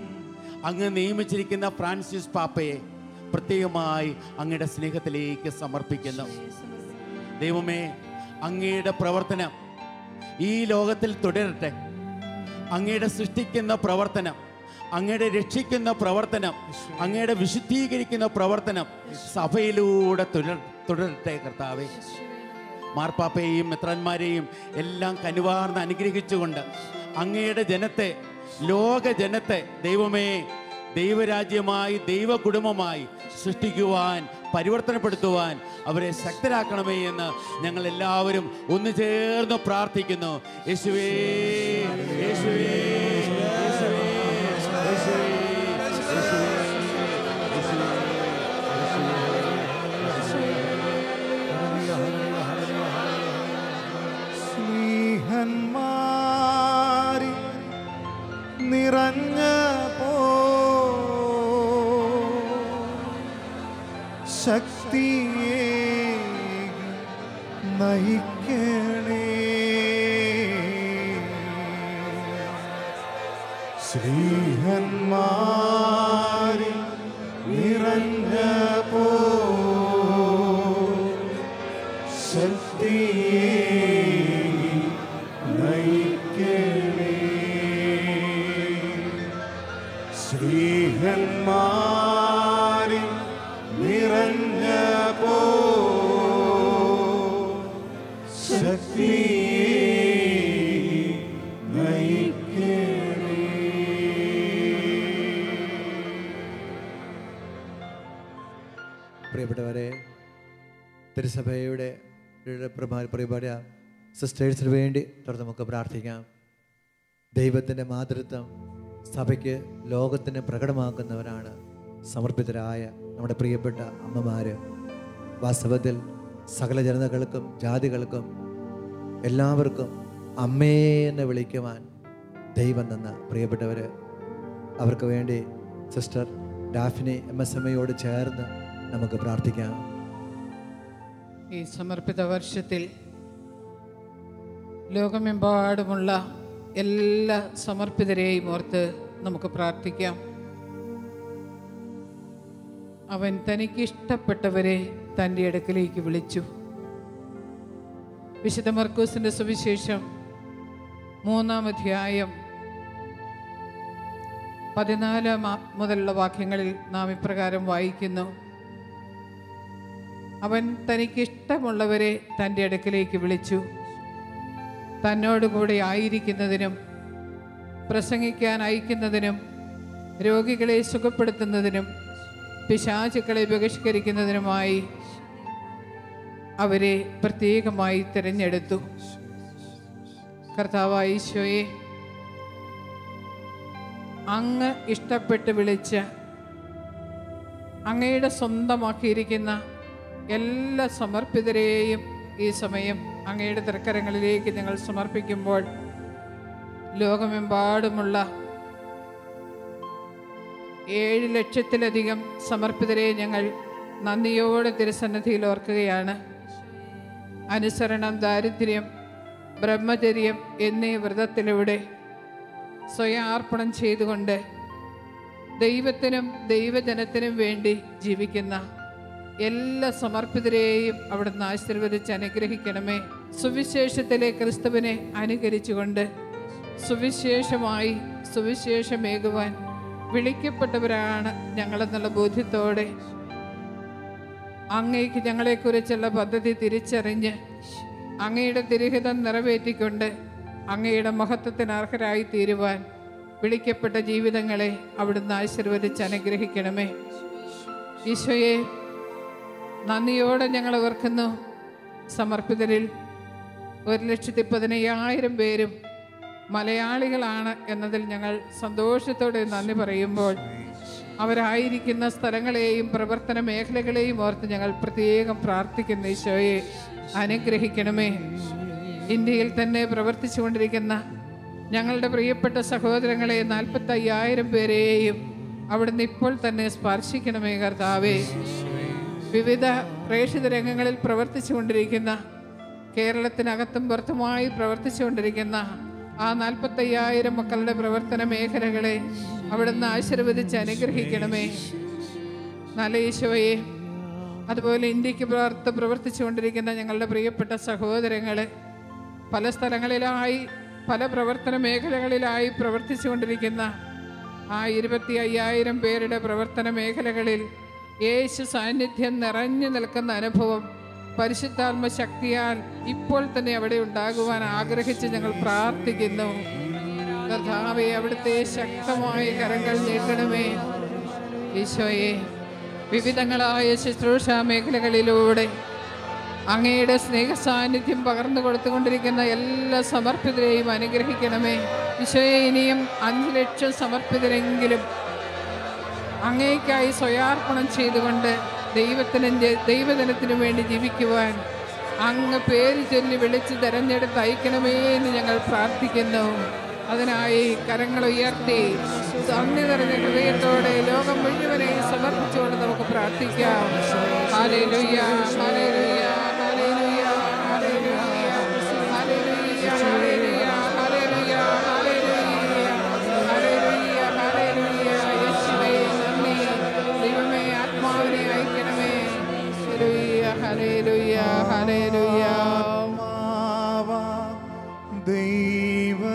അങ്ങ് നിയമിച്ചിരിക്കുന്ന ഫ്രാൻസിസ് പാപ്പയെ പ്രത്യേകമായി അങ്ങയുടെ സ്നേഹത്തിലേക്ക് സമർപ്പിക്കുന്നു. ദൈവമേ, അങ്ങയുടെ പ്രവർത്തനം ഈ ലോകത്തിൽ തുടരട്ടെ. അങ്ങയുടെ സൃഷ്ടിക്കുന്ന പ്രവർത്തനം, അങ്ങയുടെ രക്ഷിക്കുന്ന പ്രവർത്തനം, അങ്ങയുടെ വിശുദ്ധീകരിക്കുന്ന പ്രവർത്തനം സഭയിലൂടെ തുടരട്ടെ കർത്താവേ. മാർപ്പാപ്പയെയും മെത്രാന്മാരെയും എല്ലാം കനിവാർന്ന് അനുഗ്രഹിച്ചുകൊണ്ട് അങ്ങയുടെ ജനത്തെ, ലോക ജനത്തെ ദൈവമേ, ദൈവരാജ്യമായി, ദൈവ കുടുംബമായി സൃഷ്ടിക്കുവാൻ, പരിവർത്തനപ്പെടുത്തുവാൻ അവരെ ശക്തരാക്കണമേ എന്ന് ഞങ്ങൾ എല്ലാവരും ഒന്ന് ചേർന്ന് പ്രാർത്ഥിക്കുന്നു. യേശുവേ, യേശുവേ, യേശുവേ, യേശുവേ, സ്നേഹന്മാരി നിറഞ്ഞ ശക്തിയെ നയിക്കണേ. ശ്രീഹന്മാരി നിറഞ്ഞ ശക്തിയെ നയിക്കണേ. ശ്രീഹന്മാരി നിറഞ്ഞ ശക്തിയെ നയിക്കണേ. പ്രിയപ്പെട്ടവരെ, തിരുസഭയുടെ പ്രിയപ്പെട്ട സിസ്റ്റേഴ്സിന് വേണ്ടി തുടർന്ന് നമുക്ക് പ്രാർത്ഥിക്കാം. ദൈവത്തിൻ്റെ മാതൃത്വം സഭയ്ക്ക് ലോകത്തിന് പ്രകടമാക്കുന്നവരാണ് സമർപ്പിതരായ നമ്മുടെ പ്രിയപ്പെട്ട അമ്മമാർ. വാസ്തവത്തിൽ സകല ജനതകൾക്കും ജാതികൾക്കും എല്ലാവർക്കും അമ്മേന്ന് വിളിക്കുവാൻ ദൈവം തന്ന പ്രിയപ്പെട്ടവർ. അവർക്ക് വേണ്ടി സിസ്റ്റർ ഡാഫ്നി MSMയോട് ചേർന്ന് നമുക്ക് പ്രാർത്ഥിക്കാം. ഈ സമർപ്പിത വർഷത്തിൽ ലോകമെമ്പാടുമുള്ള എല്ലാ സമർപ്പിതരെയും ഓർത്ത് നമുക്ക് പ്രാർത്ഥിക്കാം. അവൻ തനിക്കിഷ്ടപ്പെട്ടവരെ തൻ്റെ അടുക്കലേക്ക് വിളിച്ചു. വിശുദ്ധ മർക്കോസിൻ്റെ സുവിശേഷം 3-ാം അധ്യായം 14 മുതലുള്ള വാക്യങ്ങളിൽ നാം ഇപ്രകാരം വായിക്കുന്നു: അവൻ തനിക്കിഷ്ടമുള്ളവരെ തൻ്റെ അടുക്കലേക്ക് വിളിച്ചു, തന്നോടുകൂടെ ആയിരിക്കുന്നതിനും പ്രസംഗിക്കാൻ അയക്കുന്നതിനും രോഗികളെ സുഖപ്പെടുത്തുന്നതിനും പിശാചുക്കളെ ബഹിഷ്കരിക്കുന്നതിനുമായി അവരെ പ്രത്യേകമായി തിരഞ്ഞെടുത്തു. കർത്താവായ ഈശോയെ, അങ്ങ് ഇഷ്ടപ്പെട്ട് വിളിച്ച് അങ്ങയുടെ സ്വന്തമാക്കിയിരിക്കുന്ന എല്ലാ സമർപ്പിതരെയും ഈ സമയം അങ്ങയുടെ തൃക്കരങ്ങളിലേക്ക് ഞങ്ങൾ സമർപ്പിക്കുമ്പോൾ ലോകമെമ്പാടുമുള്ള 7 ലക്ഷത്തിലധികം സമർപ്പിതരെ ഞങ്ങൾ നന്ദിയോടെ തിരുസന്നിധിയിൽ ഓർക്കുകയാണ്. അനുസരണം, ദാരിദ്ര്യം, ബ്രഹ്മചര്യം എന്നീ വ്രതത്തിലൂടെ സ്വയാർപ്പണം ചെയ്തുകൊണ്ട് ദൈവത്തിനും ദൈവജനത്തിനും വേണ്ടി ജീവിക്കുന്ന എല്ലാ സമർപ്പിതരെയും അവിടുന്ന് ആശീർവദിച്ച് അനുഗ്രഹിക്കണമേ. സുവിശേഷത്തിലെ ക്രിസ്തുവിനെ അനുകരിച്ചുകൊണ്ട് സുവിശേഷമായി സുവിശേഷമേകുവാൻ വിളിക്കപ്പെട്ടവരാണ് ഞങ്ങളെന്നുള്ള ബോധ്യത്തോടെ അങ്ങേക്ക് ഞങ്ങളെക്കുറിച്ചുള്ള പദ്ധതി തിരിച്ചറിഞ്ഞ് അങ്ങയുടെ തിരുഹിതം നിറവേറ്റിക്കൊണ്ട് അങ്ങയുടെ മഹത്വത്തിന് അർഹരായി തീരുവാൻ വിളിക്കപ്പെട്ട ജീവിതങ്ങളെ അവിടുന്ന് ആശീർവദിച്ച് അനുഗ്രഹിക്കണമേ. ഈശോയെ, നന്ദിയോടെ ഞങ്ങൾ ഓർക്കുന്നു. സമർപ്പിതരിൽ 1,15,000 പേരും മലയാളികളാണ് എന്നതിൽ ഞങ്ങൾ സന്തോഷത്തോടെ നന്ദി പറയുമ്പോൾ അവരായിരിക്കുന്ന സ്ഥലങ്ങളെയും പ്രവർത്തന മേഖലകളെയും ഓർത്ത് ഞങ്ങൾ പ്രത്യേകം പ്രാർത്ഥിക്കുന്നു. ഈശോയെ അനുഗ്രഹിക്കണമേ. ഇന്ത്യയിൽ തന്നെ പ്രവർത്തിച്ചു കൊണ്ടിരിക്കുന്ന ഞങ്ങളുടെ പ്രിയപ്പെട്ട സഹോദരങ്ങളെ 45,000 പേരെയും അവിടുന്ന് ഇപ്പോൾ തന്നെ സ്പർശിക്കണമേ കർത്താവേ. വിവിധ പ്രേക്ഷിത രംഗങ്ങളിൽ പ്രവർത്തിച്ചു കൊണ്ടിരിക്കുന്ന, കേരളത്തിനകത്തും പുറത്തുമായി പ്രവർത്തിച്ചു കൊണ്ടിരിക്കുന്ന ആ 45,000 മക്കളുടെ പ്രവർത്തന മേഖലകളെ അവിടുന്ന് ആശീർവദിച്ച് അനുഗ്രഹിക്കണമേ. നല്ല ഈശോയെ, അതുപോലെ ഇന്ത്യക്ക് പുറത്ത് പ്രവർത്തിച്ചു കൊണ്ടിരിക്കുന്ന ഞങ്ങളുടെ പ്രിയപ്പെട്ട സഹോദരങ്ങളെ, പല സ്ഥലങ്ങളിലായി പല പ്രവർത്തന മേഖലകളിലായി പ്രവർത്തിച്ചു കൊണ്ടിരിക്കുന്ന ആ 25,000 പേരുടെ പ്രവർത്തന മേഖലകളിൽ യേശു സാന്നിധ്യം നിറഞ്ഞു നിൽക്കുന്ന അനുഭവം പരിശുദ്ധാത്മ ശക്തിയാൽ ഇപ്പോൾ തന്നെ അവിടെ ഉണ്ടാകുവാൻ ആഗ്രഹിച്ച് ഞങ്ങൾ പ്രാർത്ഥിക്കുന്നു. കർത്താവേ, അവിടുത്തെ ശക്തമായ കരങ്ങൾ നീട്ടണമേ. ഈശോയെ, വിവിധങ്ങളായ ശുശ്രൂഷ മേഖലകളിലൂടെ അങ്ങയുടെ സ്നേഹ സാന്നിധ്യം പകർന്നു കൊടുത്തുകൊണ്ടിരിക്കുന്ന എല്ലാ സമർപ്പിതരെയും അനുഗ്രഹിക്കണമേ. ഈശോയെ, ഇനിയും 5 ലക്ഷം സമർപ്പിതരെങ്കിലും അങ്ങേക്കായി സ്വയാർപ്പണം ചെയ്തുകൊണ്ട് ദൈവജനത്തിനു വേണ്ടി ജീവിക്കുവാൻ അങ്ങ് പേര് ചൊല്ലി വിളിച്ച് തെരഞ്ഞെടുത്ത് അയക്കണമേ എന്ന് ഞങ്ങൾ പ്രാർത്ഥിക്കുന്നു. അതിനായി കരങ്ങൾ ഉയർത്തി നന്ദി നിറഞ്ഞ ഹൃദയത്തോടെ ലോകം മുഴുവനെയും സമർപ്പിച്ചുകൊണ്ട് നമുക്ക് പ്രാർത്ഥിക്കാം. Hallelujah, hallelujah, hallelujah, hallelujah, hallelujah, hallelujah, hallelujah, hallelujah, hallelujah. യേശുവേ നന്ദി. ദൈവമേ, ആത്മാവിനെ അയക്കണമേ. Hallelujah, hallelujah, hallelujah. ദൈവമേ,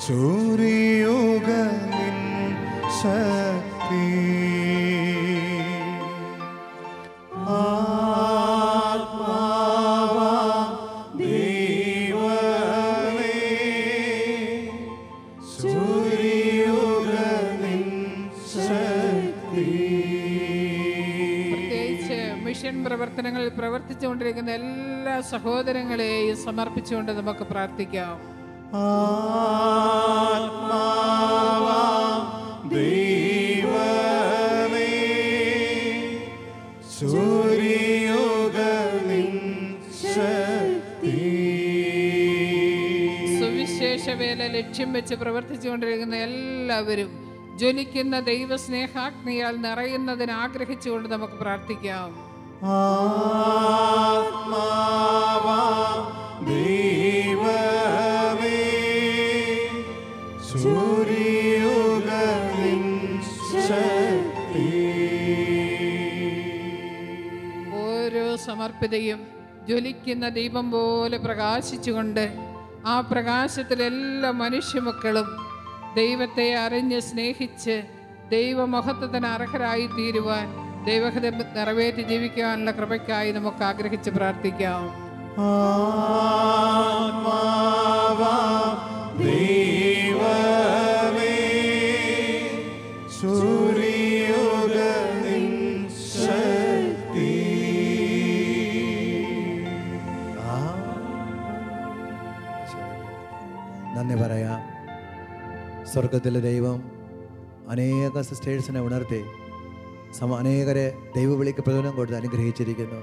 ചൊരിയുക നിൻ ശക്തി, ആത്മാവാം ദൈവമേ, ചൊരിയുക നിൻ ശക്തി. പ്രത്യേകിച്ച് മിഷൻ പ്രവർത്തനങ്ങളിൽ പ്രവർത്തിച്ചുകൊണ്ടിരിക്കുന്ന എല്ലാ സഹോദരങ്ങളെയും സമർപ്പിച്ചുകൊണ്ട് നമുക്ക് പ്രാർത്ഥിക്കാം. ആത്മാവാം ദൈവമേ, ചൊരിയുക നിൻ ശക്തി. സുവിശേഷ വേല ലക്ഷ്യം വെച്ച് പ്രവർത്തിച്ചുകൊണ്ടിരിക്കുന്ന എല്ലാവരും ജ്വലിക്കുന്ന ദൈവസ്നേഹാഗ്നിയാൽ നിറയുന്നതിന് ആഗ്രഹിച്ചുകൊണ്ട് നമുക്ക് പ്രാർത്ഥിക്കാം. ആത്മാവാം ദൈവമേ, ചൊരിയുക നിൻ ശക്തി. ഓരോ സമർപ്പിതയും ജ്വലിക്കുന്ന ദീപം പോലെ പ്രകാശിച്ചുകൊണ്ട് ആ പ്രകാശത്തിൽ എല്ലാ മനുഷ്യമക്കളും ദൈവത്തെ അറിഞ്ഞ് സ്നേഹിച്ച് ദൈവമഹത്വത്തിന് അർഹരായി തീരുവാൻ, ദൈവഹിതം നിറവേറ്റി ജീവിക്കാനുള്ള കൃപയ്ക്കായി നമുക്ക് ആഗ്രഹിച്ച് പ്രാർത്ഥിക്കാം. ആത്മാവാം ദൈവമേ, ചൊരിയുക നിൻ ശക്തി. നന്ദി പറയാം. സ്വർഗത്തിലെ ദൈവം അനേക സിസ്റ്റേഴ്സിനെ ഉണർത്തി അനേകരെ ദൈവവിളിക്ക് പ്രചോദനം കൊടുത്ത് അനുഗ്രഹിച്ചിരിക്കുന്നു.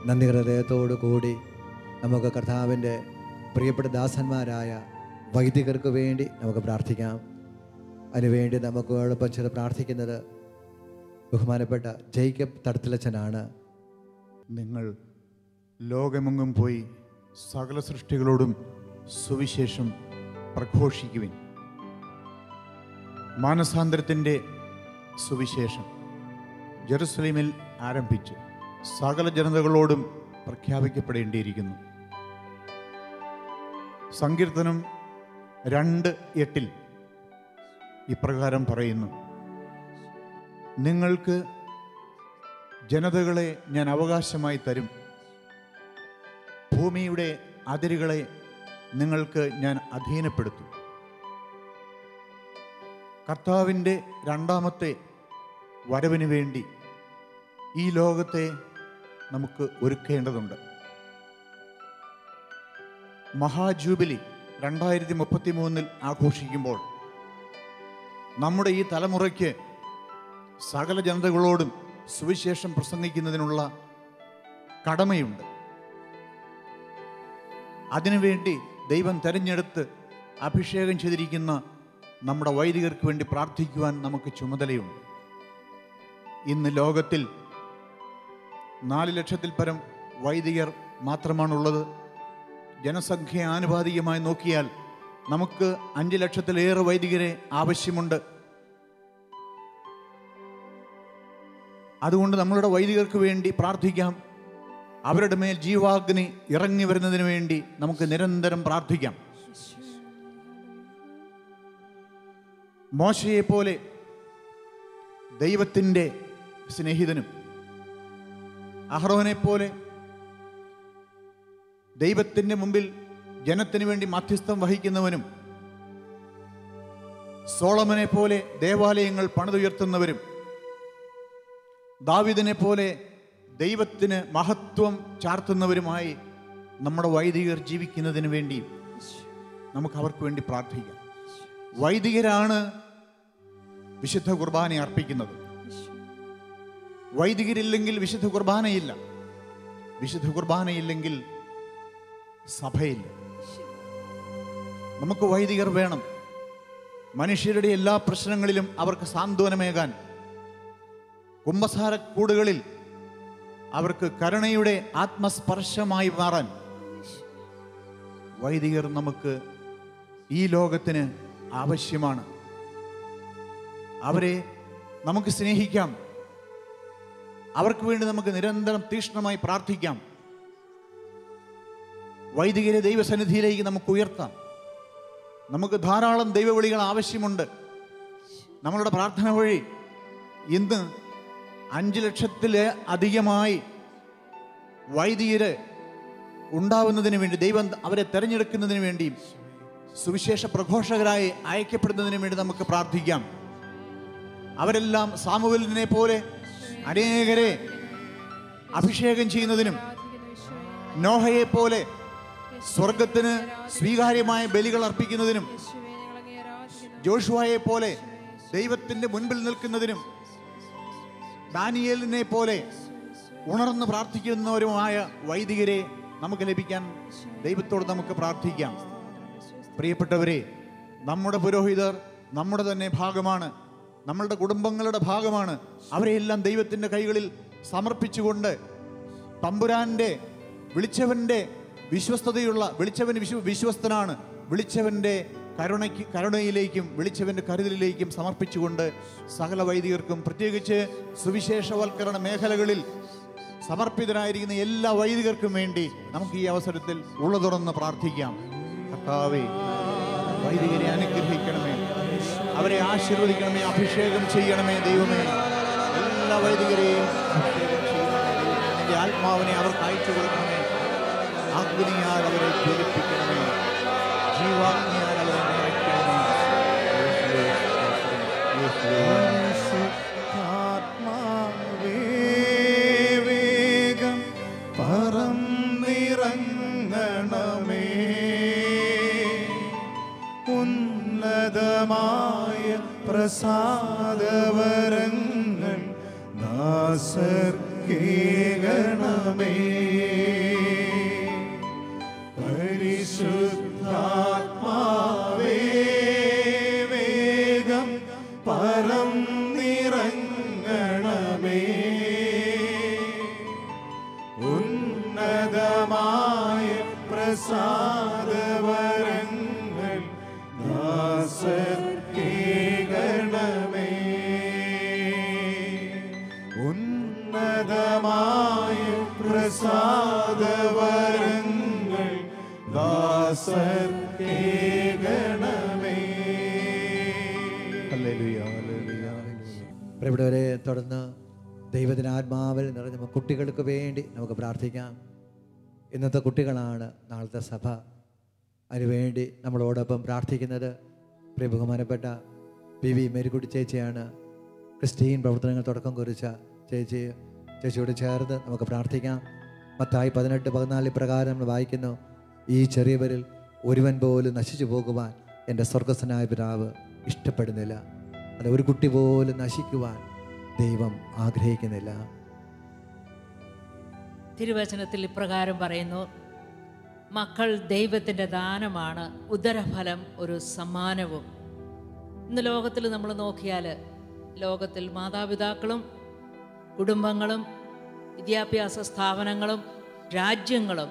നന്ദി ഹൃദയത്തോടു കൂടി നമുക്ക് കർത്താവിൻ്റെ പ്രിയപ്പെട്ട ദാസന്മാരായ വൈദികർക്ക് വേണ്ടി നമുക്ക് പ്രാർത്ഥിക്കാം. അതിനുവേണ്ടി നമുക്ക് എളുപ്പം ചെയ്ത് പ്രാർത്ഥിക്കുന്നത് ബഹുമാനപ്പെട്ട ജേക്കബ് തടത്തിലച്ചനാണ്. നിങ്ങൾ ലോകമെങ്ങും പോയി സകല സൃഷ്ടികളോടും സുവിശേഷം പ്രഘോഷിക്കുവിൻ. മാനസാന്തരത്തിൻ്റെ സുവിശേഷം ജെറുസലേമിൽ ആരംഭിച്ച് സകല ജനതകളോടും പ്രഖ്യാപിക്കപ്പെടേണ്ടിയിരിക്കുന്നു. സങ്കീർത്തനം 2:8 ഇപ്രകാരം പറയുന്നു: നിങ്ങൾക്ക് ജനതകളെ ഞാൻ അവകാശമായി തരും, ഭൂമിയുടെ അതിരുകളെ നിങ്ങൾക്ക് ഞാൻ അധീനപ്പെടുത്തും. കർത്താവിൻ്റെ രണ്ടാമത്തെ വരവിന് വേണ്ടി ഈ ലോകത്തെ നമുക്ക് ഒരുക്കേണ്ടതുണ്ട്. മഹാജൂബിലി 2033 ആഘോഷിക്കുമ്പോൾ നമ്മുടെ ഈ തലമുറയ്ക്ക് സകല ജനതകളോടും സുവിശേഷം പ്രസംഗിക്കുന്നതിനുള്ള കടമയുണ്ട്. അതിനുവേണ്ടി ദൈവം തെരഞ്ഞെടുത്ത് അഭിഷേകം ചെയ്തിരിക്കുന്ന നമ്മുടെ വൈദികർക്ക് വേണ്ടി പ്രാർത്ഥിക്കുവാൻ നമുക്ക് ചുമതലയുണ്ട്. ഇന്ന് ലോകത്തിൽ 4 ലക്ഷത്തിൽ പരം വൈദികർ മാത്രമാണുള്ളത്. ജനസംഖ്യ ആനുപാതികമായി നോക്കിയാൽ നമുക്ക് 5 ലക്ഷത്തിലേറെ വൈദികരെ ആവശ്യമുണ്ട്. അതുകൊണ്ട് നമ്മളുടെ വൈദികർക്ക് വേണ്ടി പ്രാർത്ഥിക്കാം. അവരുടെ മേൽ ജീവാഗ്നി ഇറങ്ങി വരുന്നതിന് വേണ്ടി നമുക്ക് നിരന്തരം പ്രാർത്ഥിക്കാം. മോശയെ പോലെ ദൈവത്തിൻ്റെ സ്നേഹിതനും അഹ്റോനെ പോലെ ദൈവത്തിൻ്റെ മുമ്പിൽ ജനത്തിന് വേണ്ടി മധ്യസ്ഥം വഹിക്കുന്നവനും സോളമനെ പോലെ ദേവാലയങ്ങൾ പണിതുയർത്തുന്നവരും ദാവീദിനെ പോലെ ദൈവത്തിന് മഹത്വം ചാർത്തുന്നവരുമായി നമ്മുടെ വൈദികർ ജീവിക്കുന്നതിന് വേണ്ടി നമുക്ക് അവർക്ക് വേണ്ടി പ്രാർത്ഥിക്കാം. വൈദികരാണ് വിശുദ്ധ കുർബാന അർപ്പിക്കുന്നത്. വൈദികരില്ലെങ്കിൽ വിശുദ്ധ കുർബാനയില്ല. വിശുദ്ധ കുർബാനയില്ലെങ്കിൽ സഭയില്ല. നമുക്ക് വൈദികർ വേണം. മനുഷ്യരുടെ എല്ലാ പ്രശ്നങ്ങളിലും അവർക്ക് സാന്ത്വനമേകാൻ, കുമ്പസാരക്കൂടുകളിൽ അവർക്ക് കരുണയുടെ ആത്മസ്പർശമായി മാറാൻ വൈദികർ നമുക്ക് ഈ ലോകത്തിന് ആവശ്യമാണ്. അവരെ നമുക്ക് സ്നേഹിക്കാം. അവർക്ക് വേണ്ടി നമുക്ക് നിരന്തരം തീക്ഷ്ണമായി പ്രാർത്ഥിക്കാം. വൈദികരെ ദൈവസന്നിധിയിലേക്ക് നമുക്ക് ഉയർത്താം. നമുക്ക് ധാരാളം ദൈവവിളികൾ ആവശ്യമുണ്ട്. നമ്മളുടെ പ്രാർത്ഥന വഴി ഇന്ന് 5 ലക്ഷത്തില് അധികമായി വൈദികര് ഉണ്ടാവുന്നതിന് വേണ്ടി, ദൈവം അവരെ തെരഞ്ഞെടുക്കുന്നതിന് വേണ്ടിയും സുവിശേഷ പ്രഘോഷകരായി അയക്കപ്പെടുന്നതിന് വേണ്ടി നമുക്ക് പ്രാർത്ഥിക്കാം. അവരെല്ലാം സാമുവേലിനെ പോലെ അനേകരെ അഭിഷേകം ചെയ്യുന്നതിനും, നോഹയെ പോലെ സ്വർഗത്തിന് സ്വീകാര്യമായ ബലികൾ അർപ്പിക്കുന്നതിനും, ജോഷുവയെ പോലെ ദൈവത്തിന്റെ മുൻപിൽ നിൽക്കുന്നതിനും, ദാനിയേലിനെ പോലെ ഉണർന്ന് പ്രാർത്ഥിക്കുന്നവരുമായ വൈദികരെ നമുക്ക് ലഭിക്കാൻ ദൈവത്തോട് നമുക്ക് പ്രാർത്ഥിക്കാം. പ്രിയപ്പെട്ടവരെ, നമ്മുടെ പുരോഹിതർ നമ്മുടെ തന്നെ ഭാഗമാണ്, നമ്മളുടെ കുടുംബങ്ങളുടെ ഭാഗമാണ്. അവരെയെല്ലാം ദൈവത്തിൻ്റെ കൈകളിൽ സമർപ്പിച്ചുകൊണ്ട് തമ്പുരാൻ്റെ വിളിച്ചവൻ്റെ വിശ്വസ്തതയുള്ള, വിളിച്ചവൻ വിശ്വസ്തനാണ്, വിളിച്ചവൻ്റെ കരുണയിലേക്കും വിളിച്ചവൻ്റെ കരുതലിലേക്കും സമർപ്പിച്ചുകൊണ്ട് സകല വൈദികർക്കും, പ്രത്യേകിച്ച് സുവിശേഷവൽക്കരണ മേഖലകളിൽ സമർപ്പിതരായിരിക്കുന്ന എല്ലാ വൈദികർക്കും വേണ്ടി നമുക്ക് ഈ അവസരത്തിൽ ഉള്ളതുറന്ന് പ്രാർത്ഥിക്കാം. കർത്താവേ, വൈദികരെ അനുഗ്രഹിക്കണമേ, അവരെ ആശീർവദിക്കണമേ, അഭിഷേകം ചെയ്യണമേ. ദൈവമേ, എല്ലാ വൈദികരെയും അഭിഷേകം ചെയ്യണമേ. നിന്റെ ആത്മാവിനെ അവർക്ക് അയച്ചു കൊടുക്കണമേ. അഗ്നിയാൽ അവരെ ജ്വലിപ്പിക്കണമേ, ജീവാഗ്നിയാൽ അവരെ നിറയ്ക്കണമേ. പരിശുദ്ധാത്മാവേ, വേഗം പറന്നിറങ്ങണമേ. ഉന്നതമായ പ്രസാദവരങ്ങൾ ദാസർക്കേകണമേ. പരിശുദ്ധാത്മാവേ, വേഗം പറന്നിറങ്ങണമേ. ഉന്നതമായ പ്രസാദവരങ്ങൾ ദാസർക്കേകണമേ. ഉന്നതമായ പ്രസാദവരങ്ങൾ ദാസർക്കേകണമേ. Hallelujah, hallelujah. പ്രിയപ്പെട്ടവരെ, തുടർന്ന് ദൈവത്തിൻ്റെ ആത്മാവിൽ നിറഞ്ഞ കുട്ടികൾക്ക് വേണ്ടി നമുക്ക് പ്രാർത്ഥിക്കാം. ഇന്നത്തെ കുട്ടികളാണ് നാളത്തെ സഭ. അതിനുവേണ്ടി നമ്മളോടൊപ്പം പ്രാർത്ഥിക്കുന്നത് പ്രിയ ബഹുമാനപ്പെട്ട PV മേരിക്കുട്ടി ചേച്ചിയാണ്. ക്രിസ്ത്യൻ പ്രവർത്തനങ്ങൾ തുടക്കം കുറിച്ച ചേച്ചിയോട് ചേർന്ന് നമുക്ക് പ്രാർത്ഥിക്കാം. മത്തായി 18:14 പ്രകാരം നമ്മൾ വായിക്കുന്നു, ഈ ചെറിയവരിൽ ഒരുവൻ പോലും നശിച്ചു പോകുവാൻ എൻ്റെ സ്വർഗസ്ഥനായ പിതാവ് ഇഷ്ടപ്പെടുന്നില്ല. അത് ഒരു കുട്ടി പോലും നശിക്കുവാൻ ദൈവം ആഗ്രഹിക്കുന്നില്ല. തിരുവചനത്തിൽ ഇപ്രകാരം പറയുന്നു, മക്കൾ ദൈവത്തിൻ്റെ ദാനമാണ്, ഉദരഫലം ഒരു സമ്മാനവും. ഇന്ന് ലോകത്തിൽ നമ്മൾ നോക്കിയാൽ ലോകത്തിൽ മാതാപിതാക്കളും കുടുംബങ്ങളും വിദ്യാഭ്യാസ സ്ഥാപനങ്ങളും രാജ്യങ്ങളും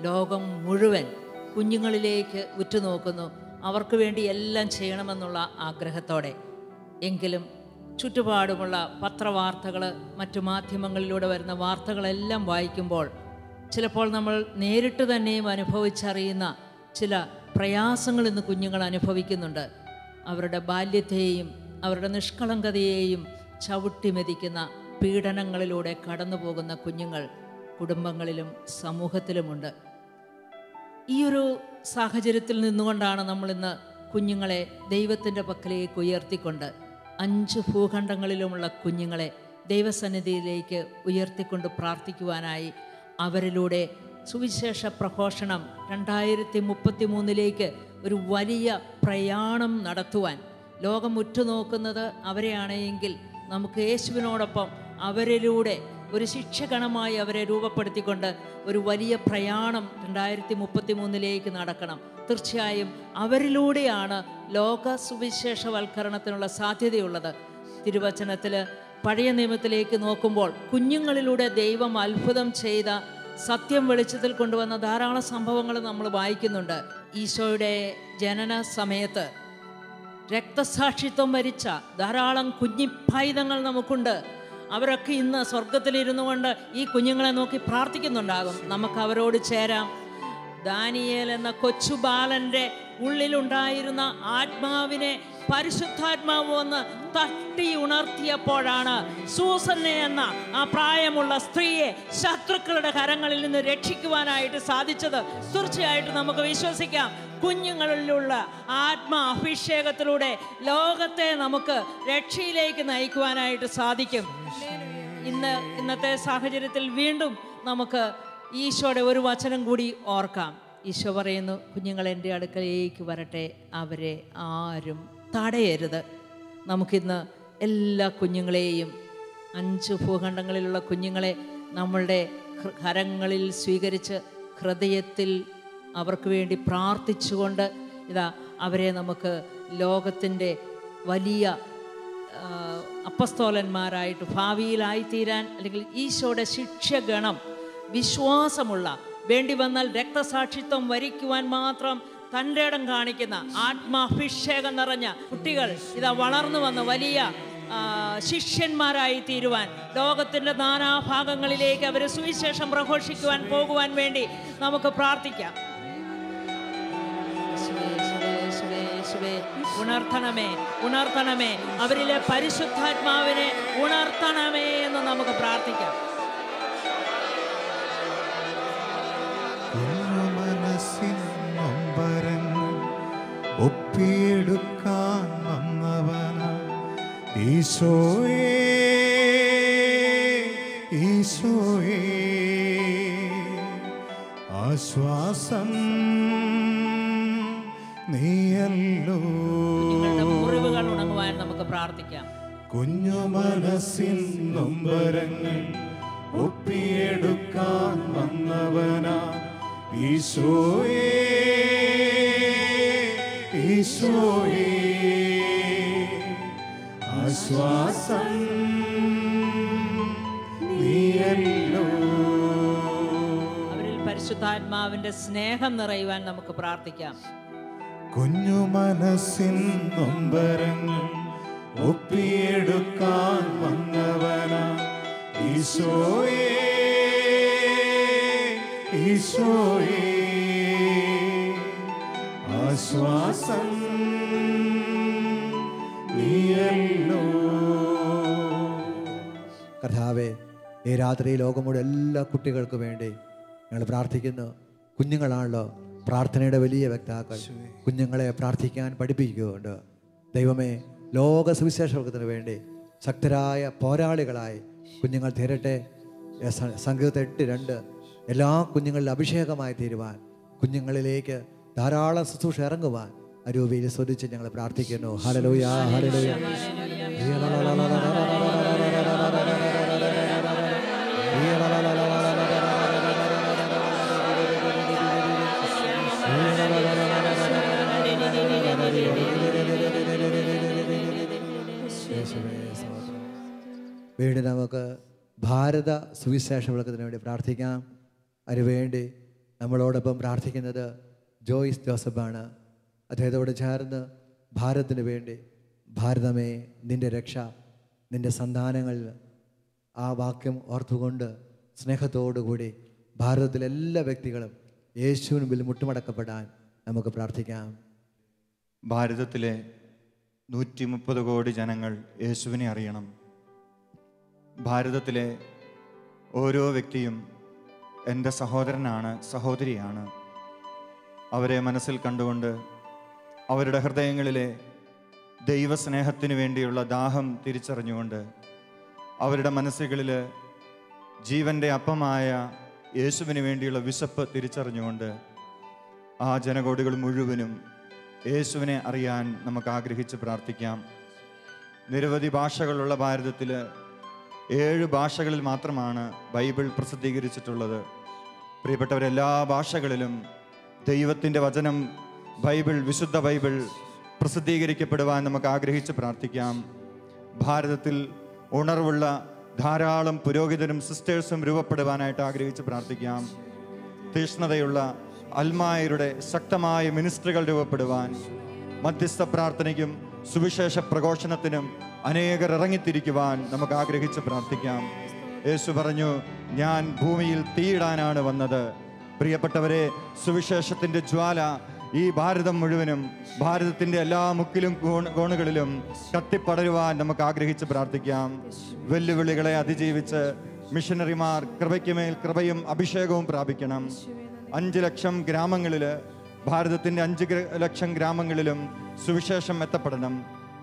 ലോകം മുഴുവൻ കുഞ്ഞുങ്ങളിലേക്ക് ഉറ്റുനോക്കുന്നു, അവർക്ക് വേണ്ടി എല്ലാം ചെയ്യണമെന്നുള്ള ആഗ്രഹത്തോടെ. എങ്കിലും ചുറ്റുപാടുമുള്ള പത്രവാർത്തകൾ, മറ്റു മാധ്യമങ്ങളിലൂടെ വരുന്ന വാർത്തകളെല്ലാം വായിക്കുമ്പോൾ ചിലപ്പോൾ നമ്മൾ നേരിട്ട് തന്നെയും അനുഭവിച്ചറിയുന്ന ചില പ്രയാസങ്ങൾ ഇന്ന് കുഞ്ഞുങ്ങൾ അനുഭവിക്കുന്നുണ്ട്. അവരുടെ ബാല്യത്തെയും അവരുടെ നിഷ്കളങ്കതയെയും ചവിട്ടിമെതിക്കുന്ന പീഡനങ്ങളിലൂടെ കടന്നു പോകുന്ന കുഞ്ഞുങ്ങൾ കുടുംബങ്ങളിലും സമൂഹത്തിലുമുണ്ട്. ഈയൊരു സാഹചര്യത്തിൽ നിന്നുകൊണ്ടാണ് നമ്മളിന്ന് കുഞ്ഞുങ്ങളെ ദൈവത്തിൻ്റെ പക്കലേക്ക് ഉയർത്തിക്കൊണ്ട് 5 ഭൂഖണ്ഡങ്ങളിലുമുള്ള കുഞ്ഞുങ്ങളെ ദൈവസന്നിധിയിലേക്ക് ഉയർത്തിക്കൊണ്ട് പ്രാർത്ഥിക്കുവാനായി അവരിലൂടെ സുവിശേഷ പ്രഘോഷണം 2033 ഒരു വലിയ പ്രയാണം നടത്തുവാൻ ലോകം ഉറ്റുനോക്കുന്നത് അവരെയാണെങ്കിൽ നമുക്ക് യേശുവിനോടൊപ്പം അവരിലൂടെ ഒരു ശിക്ഷഗണമായി അവരെ രൂപപ്പെടുത്തിക്കൊണ്ട് ഒരു വലിയ പ്രയാണം 2033 നടക്കണം. തീർച്ചയായും അവരിലൂടെയാണ് ലോക സുവിശേഷവൽക്കരണത്തിനുള്ള സാധ്യതയുള്ളത്. തിരുവചനത്തിൽ പഴയ നിയമത്തിലേക്ക് നോക്കുമ്പോൾ കുഞ്ഞുങ്ങളിലൂടെ ദൈവം അത്ഭുതം ചെയ്ത സത്യം വെളിച്ചത്തിൽ കൊണ്ടുവന്ന ധാരാളം സംഭവങ്ങൾ നമ്മൾ വായിക്കുന്നുണ്ട്. ഈശോയുടെ ജനന സമയത്ത് രക്തസാക്ഷിത്വം വരിച്ച ധാരാളം കുഞ്ഞിപ്പൈതങ്ങൾ നമുക്കുണ്ട്. അവരൊക്കെ ഇന്ന് സ്വർഗത്തിലിരുന്നു കൊണ്ട് ഈ കുഞ്ഞുങ്ങളെ നോക്കി പ്രാർത്ഥിക്കുന്നുണ്ടാകും. നമുക്ക് അവരോട് ചേരാം. ദാനിയേൽ എന്ന കൊച്ചു ബാലൻ്റെ ഉള്ളിലുണ്ടായിരുന്ന ആത്മാവിനെ പരിശുദ്ധാത്മാവ് വന്ന് തട്ടി ഉണർത്തിയപ്പോഴാണ് സൂസന്നെ എന്ന ആ പ്രായമുള്ള സ്ത്രീയെ ശത്രുക്കളുടെ കരങ്ങളിൽ നിന്ന് രക്ഷിക്കുവാനായിട്ട് സാധിച്ചത്. തീർച്ചയായിട്ടും നമുക്ക് വിശ്വസിക്കാം, കുഞ്ഞുങ്ങളിലുള്ള ആത്മാ അഭിഷേകത്തിലൂടെ ലോകത്തെ നമുക്ക് രക്ഷയിലേക്ക് നയിക്കുവാനായിട്ട് സാധിക്കും. ഇന്നത്തെ സാഹചര്യത്തിൽ വീണ്ടും നമുക്ക് ഈശോയുടെ ഒരു വചനം കൂടി ഓർക്കാം. ഈശോ പറയുന്നു, കുഞ്ഞുങ്ങൾ എൻ്റെ അടുക്കലേക്ക് വരട്ടെ, അവരെ ആരും തടയരുത്. നമുക്കിന്ന് എല്ലാ കുഞ്ഞുങ്ങളെയും 5 ഭൂഖണ്ഡങ്ങളിലുള്ള കുഞ്ഞുങ്ങളെ നമ്മളുടെ കരങ്ങളിൽ സ്വീകരിച്ച് ഹൃദയത്തിൽ അവർക്ക് വേണ്ടി പ്രാർത്ഥിച്ചുകൊണ്ട് അവരെ നമുക്ക് ലോകത്തിൻ്റെ വലിയ അപ്പസ്തോലന്മാരായിട്ട് ഭാവിയിലായിത്തീരാൻ, അല്ലെങ്കിൽ ഈശോയുടെ ശിക്ഷഗണം വിശ്വാസമുള്ള, വേണ്ടി വന്നാൽ രക്തസാക്ഷിത്വം വരിക്കുവാൻ മാത്രം തൻ്റെ ഇടം കാണിക്കുന്ന ആത്മാഭിഷേകം നിറഞ്ഞ കുട്ടികൾ വളർന്നു വന്ന് വലിയ ശിഷ്യന്മാരായി തീരുവാൻ, ലോകത്തിൻ്റെ നാനാഭാഗങ്ങളിലേക്ക് അവർ സുവിശേഷം പ്രഘോഷിക്കുവാൻ പോകുവാൻ വേണ്ടി നമുക്ക് പ്രാർത്ഥിക്കാം. ഉണർത്തണമേ, ഉണർത്തണമേ, അവരിലെ പരിശുദ്ധാത്മാവിനെ ഉണർത്തണമേ എന്ന് നമുക്ക് പ്രാർത്ഥിക്കാം. ഒപ്പിയെടുക്കാൻ വന്നവനാ ഈശോയേ, ഈശോയേ, ആശ്വാസം നീയല്ലോ. മുറിവുകൾ ഉണങ്ങുവാൻ നമുക്ക് പ്രാർത്ഥിക്കാം. കുഞ്ഞു മനസ്സിൻ നൊമ്പരങ്ങൾ ഒപ്പിയെടുക്കാൻ വന്നവനാ ഈശോയേ, ഈശോയേ, ആശ്വാസം നീയല്ലോ. അവരിൽ പരിശുദ്ധാത്മാവിന്റെ സ്നേഹം നിറയുവാൻ നമുക്ക് പ്രാർത്ഥിക്കാം. കുഞ്ഞു മനസ്സിൻ നൊമ്പരങ്ങൾ ഒപ്പിയെടുക്കാൻ വന്നവനാ ഈശോയേ, ഈശോയേ, ആശ്വാസം നീയല്ലോ. കർത്താവേ, ഈ രാത്രി ലോകമുള്ള എല്ലാ കുട്ടികൾക്കും വേണ്ടി ഞങ്ങൾ പ്രാർത്ഥിക്കുന്നു. കുഞ്ഞുങ്ങളാണല്ലോ പ്രാർത്ഥനയുടെ വലിയ വ്യക്താക്കൾ. കുഞ്ഞുങ്ങളെ പ്രാർത്ഥിക്കാൻ പഠിപ്പിക്കുകയുണ്ട്. ദൈവമേ, ലോക സുവിശേഷത്തിന് വേണ്ടി ശക്തരായ പോരാളികളായി കുഞ്ഞുങ്ങൾ തീരട്ടെ. സംഗീതം 8:2 എല്ലാ കുഞ്ഞുങ്ങളിലും അഭിഷേകമായി തീരുവാൻ, കുഞ്ഞുങ്ങളിലേക്ക് ധാരാളം ശുശ്രൂഷ ഇറങ്ങുവാൻ അരൂപിയിൽ സ്വദിച്ച് ഞങ്ങൾ പ്രാർത്ഥിക്കുന്നു. Hallelujah, hallelujah. വീണ്ടും നമുക്ക് ഭാരത സുവിശേഷ വിളക്കത്തിന് വേണ്ടി പ്രാർത്ഥിക്കാം. അതിനുവേണ്ടി നമ്മളോടൊപ്പം പ്രാർത്ഥിക്കുന്നത് ജോയിസ് ജോസഫാണ്. അദ്ദേഹത്തോട് ചേർന്ന് ഭാരതത്തിന് വേണ്ടി, ഭാരതമേ നിൻ്റെ രക്ഷ നിൻ്റെ സന്താനങ്ങളിൽ, ആ വാക്യം ഓർത്തുകൊണ്ട് സ്നേഹത്തോടുകൂടി ഭാരതത്തിലെ എല്ലാ വ്യക്തികളും യേശുവിന് മുമ്പിൽ മുട്ടുമടക്കപ്പെടാൻ നമുക്ക് പ്രാർത്ഥിക്കാം. ഭാരതത്തിലെ 130 കോടി ജനങ്ങൾ യേശുവിനെ അറിയണം. ഭാരതത്തിലെ ഓരോ വ്യക്തിയും എൻ്റെ സഹോദരനാണ്, സഹോദരിയാണ്. അവരെ മനസ്സിൽ കണ്ടുകൊണ്ട് അവരുടെ ഹൃദയങ്ങളിലെ ദൈവസ്നേഹത്തിന് വേണ്ടിയുള്ള ദാഹം തിരിച്ചറിഞ്ഞുകൊണ്ട് അവരുടെ മനസ്സുകളിൽ ജീവൻ്റെ അപ്പമായ യേശുവിന് വേണ്ടിയുള്ള വിശപ്പ് തിരിച്ചറിഞ്ഞുകൊണ്ട് ആ ജനകോടികൾ മുഴുവനും യേശുവിനെ അറിയാൻ നമുക്ക് ആഗ്രഹിച്ച് പ്രാർത്ഥിക്കാം. നിരവധി ഭാഷകളുള്ള ഭാരതത്തിൽ 7 ഭാഷകളിൽ മാത്രമാണ് ബൈബിൾ പ്രസിദ്ധീകരിച്ചിട്ടുള്ളത്. പ്രിയപ്പെട്ടവരെല്ലാ ഭാഷകളിലും ദൈവത്തിൻ്റെ വചനം, ബൈബിൾ, വിശുദ്ധ ബൈബിൾ പ്രസിദ്ധീകരിക്കപ്പെടുവാൻ നമുക്ക് ആഗ്രഹിച്ച് പ്രാർത്ഥിക്കാം. ഭാരതത്തിൽ ഉണർവുള്ള ധാരാളം പുരോഹിതരും സിസ്റ്റേഴ്സും രൂപപ്പെടുവാനായിട്ട് ആഗ്രഹിച്ച് പ്രാർത്ഥിക്കാം. തീഷ്ണതയുള്ള അൽമായരുടെ ശക്തമായ മിനിസ്ട്രികൾ രൂപപ്പെടുവാൻ, മധ്യസ്ഥ പ്രാർത്ഥനയ്ക്കും സുവിശേഷ പ്രഘോഷണത്തിനും അനേകർ ഇറങ്ങിത്തിരിക്കുവാൻ നമുക്ക് ആഗ്രഹിച്ച് പ്രാർത്ഥിക്കാം. യേശു പറഞ്ഞു, ഞാൻ ഭൂമിയിൽ തീയിടാനാണ് വന്നത്. പ്രിയപ്പെട്ടവരെ, സുവിശേഷത്തിൻ്റെ ജ്വാല ഈ ഭാരതം മുഴുവനും, ഭാരതത്തിൻ്റെ എല്ലാ മുക്കിലും കോണുകളിലും കത്തിപ്പടരുവാൻ നമുക്ക് ആഗ്രഹിച്ച് പ്രാർത്ഥിക്കാം. വെല്ലുവിളികളെ അതിജീവിച്ച് മിഷനറിമാർ കൃപയ്ക്ക് മേൽ കൃപയും അഭിഷേകവും പ്രാപിക്കണം. 5 ലക്ഷം ഗ്രാമങ്ങളിൽ, ഭാരതത്തിൻ്റെ 5 ലക്ഷം ഗ്രാമങ്ങളിലും സുവിശേഷം എത്തപ്പെടണം.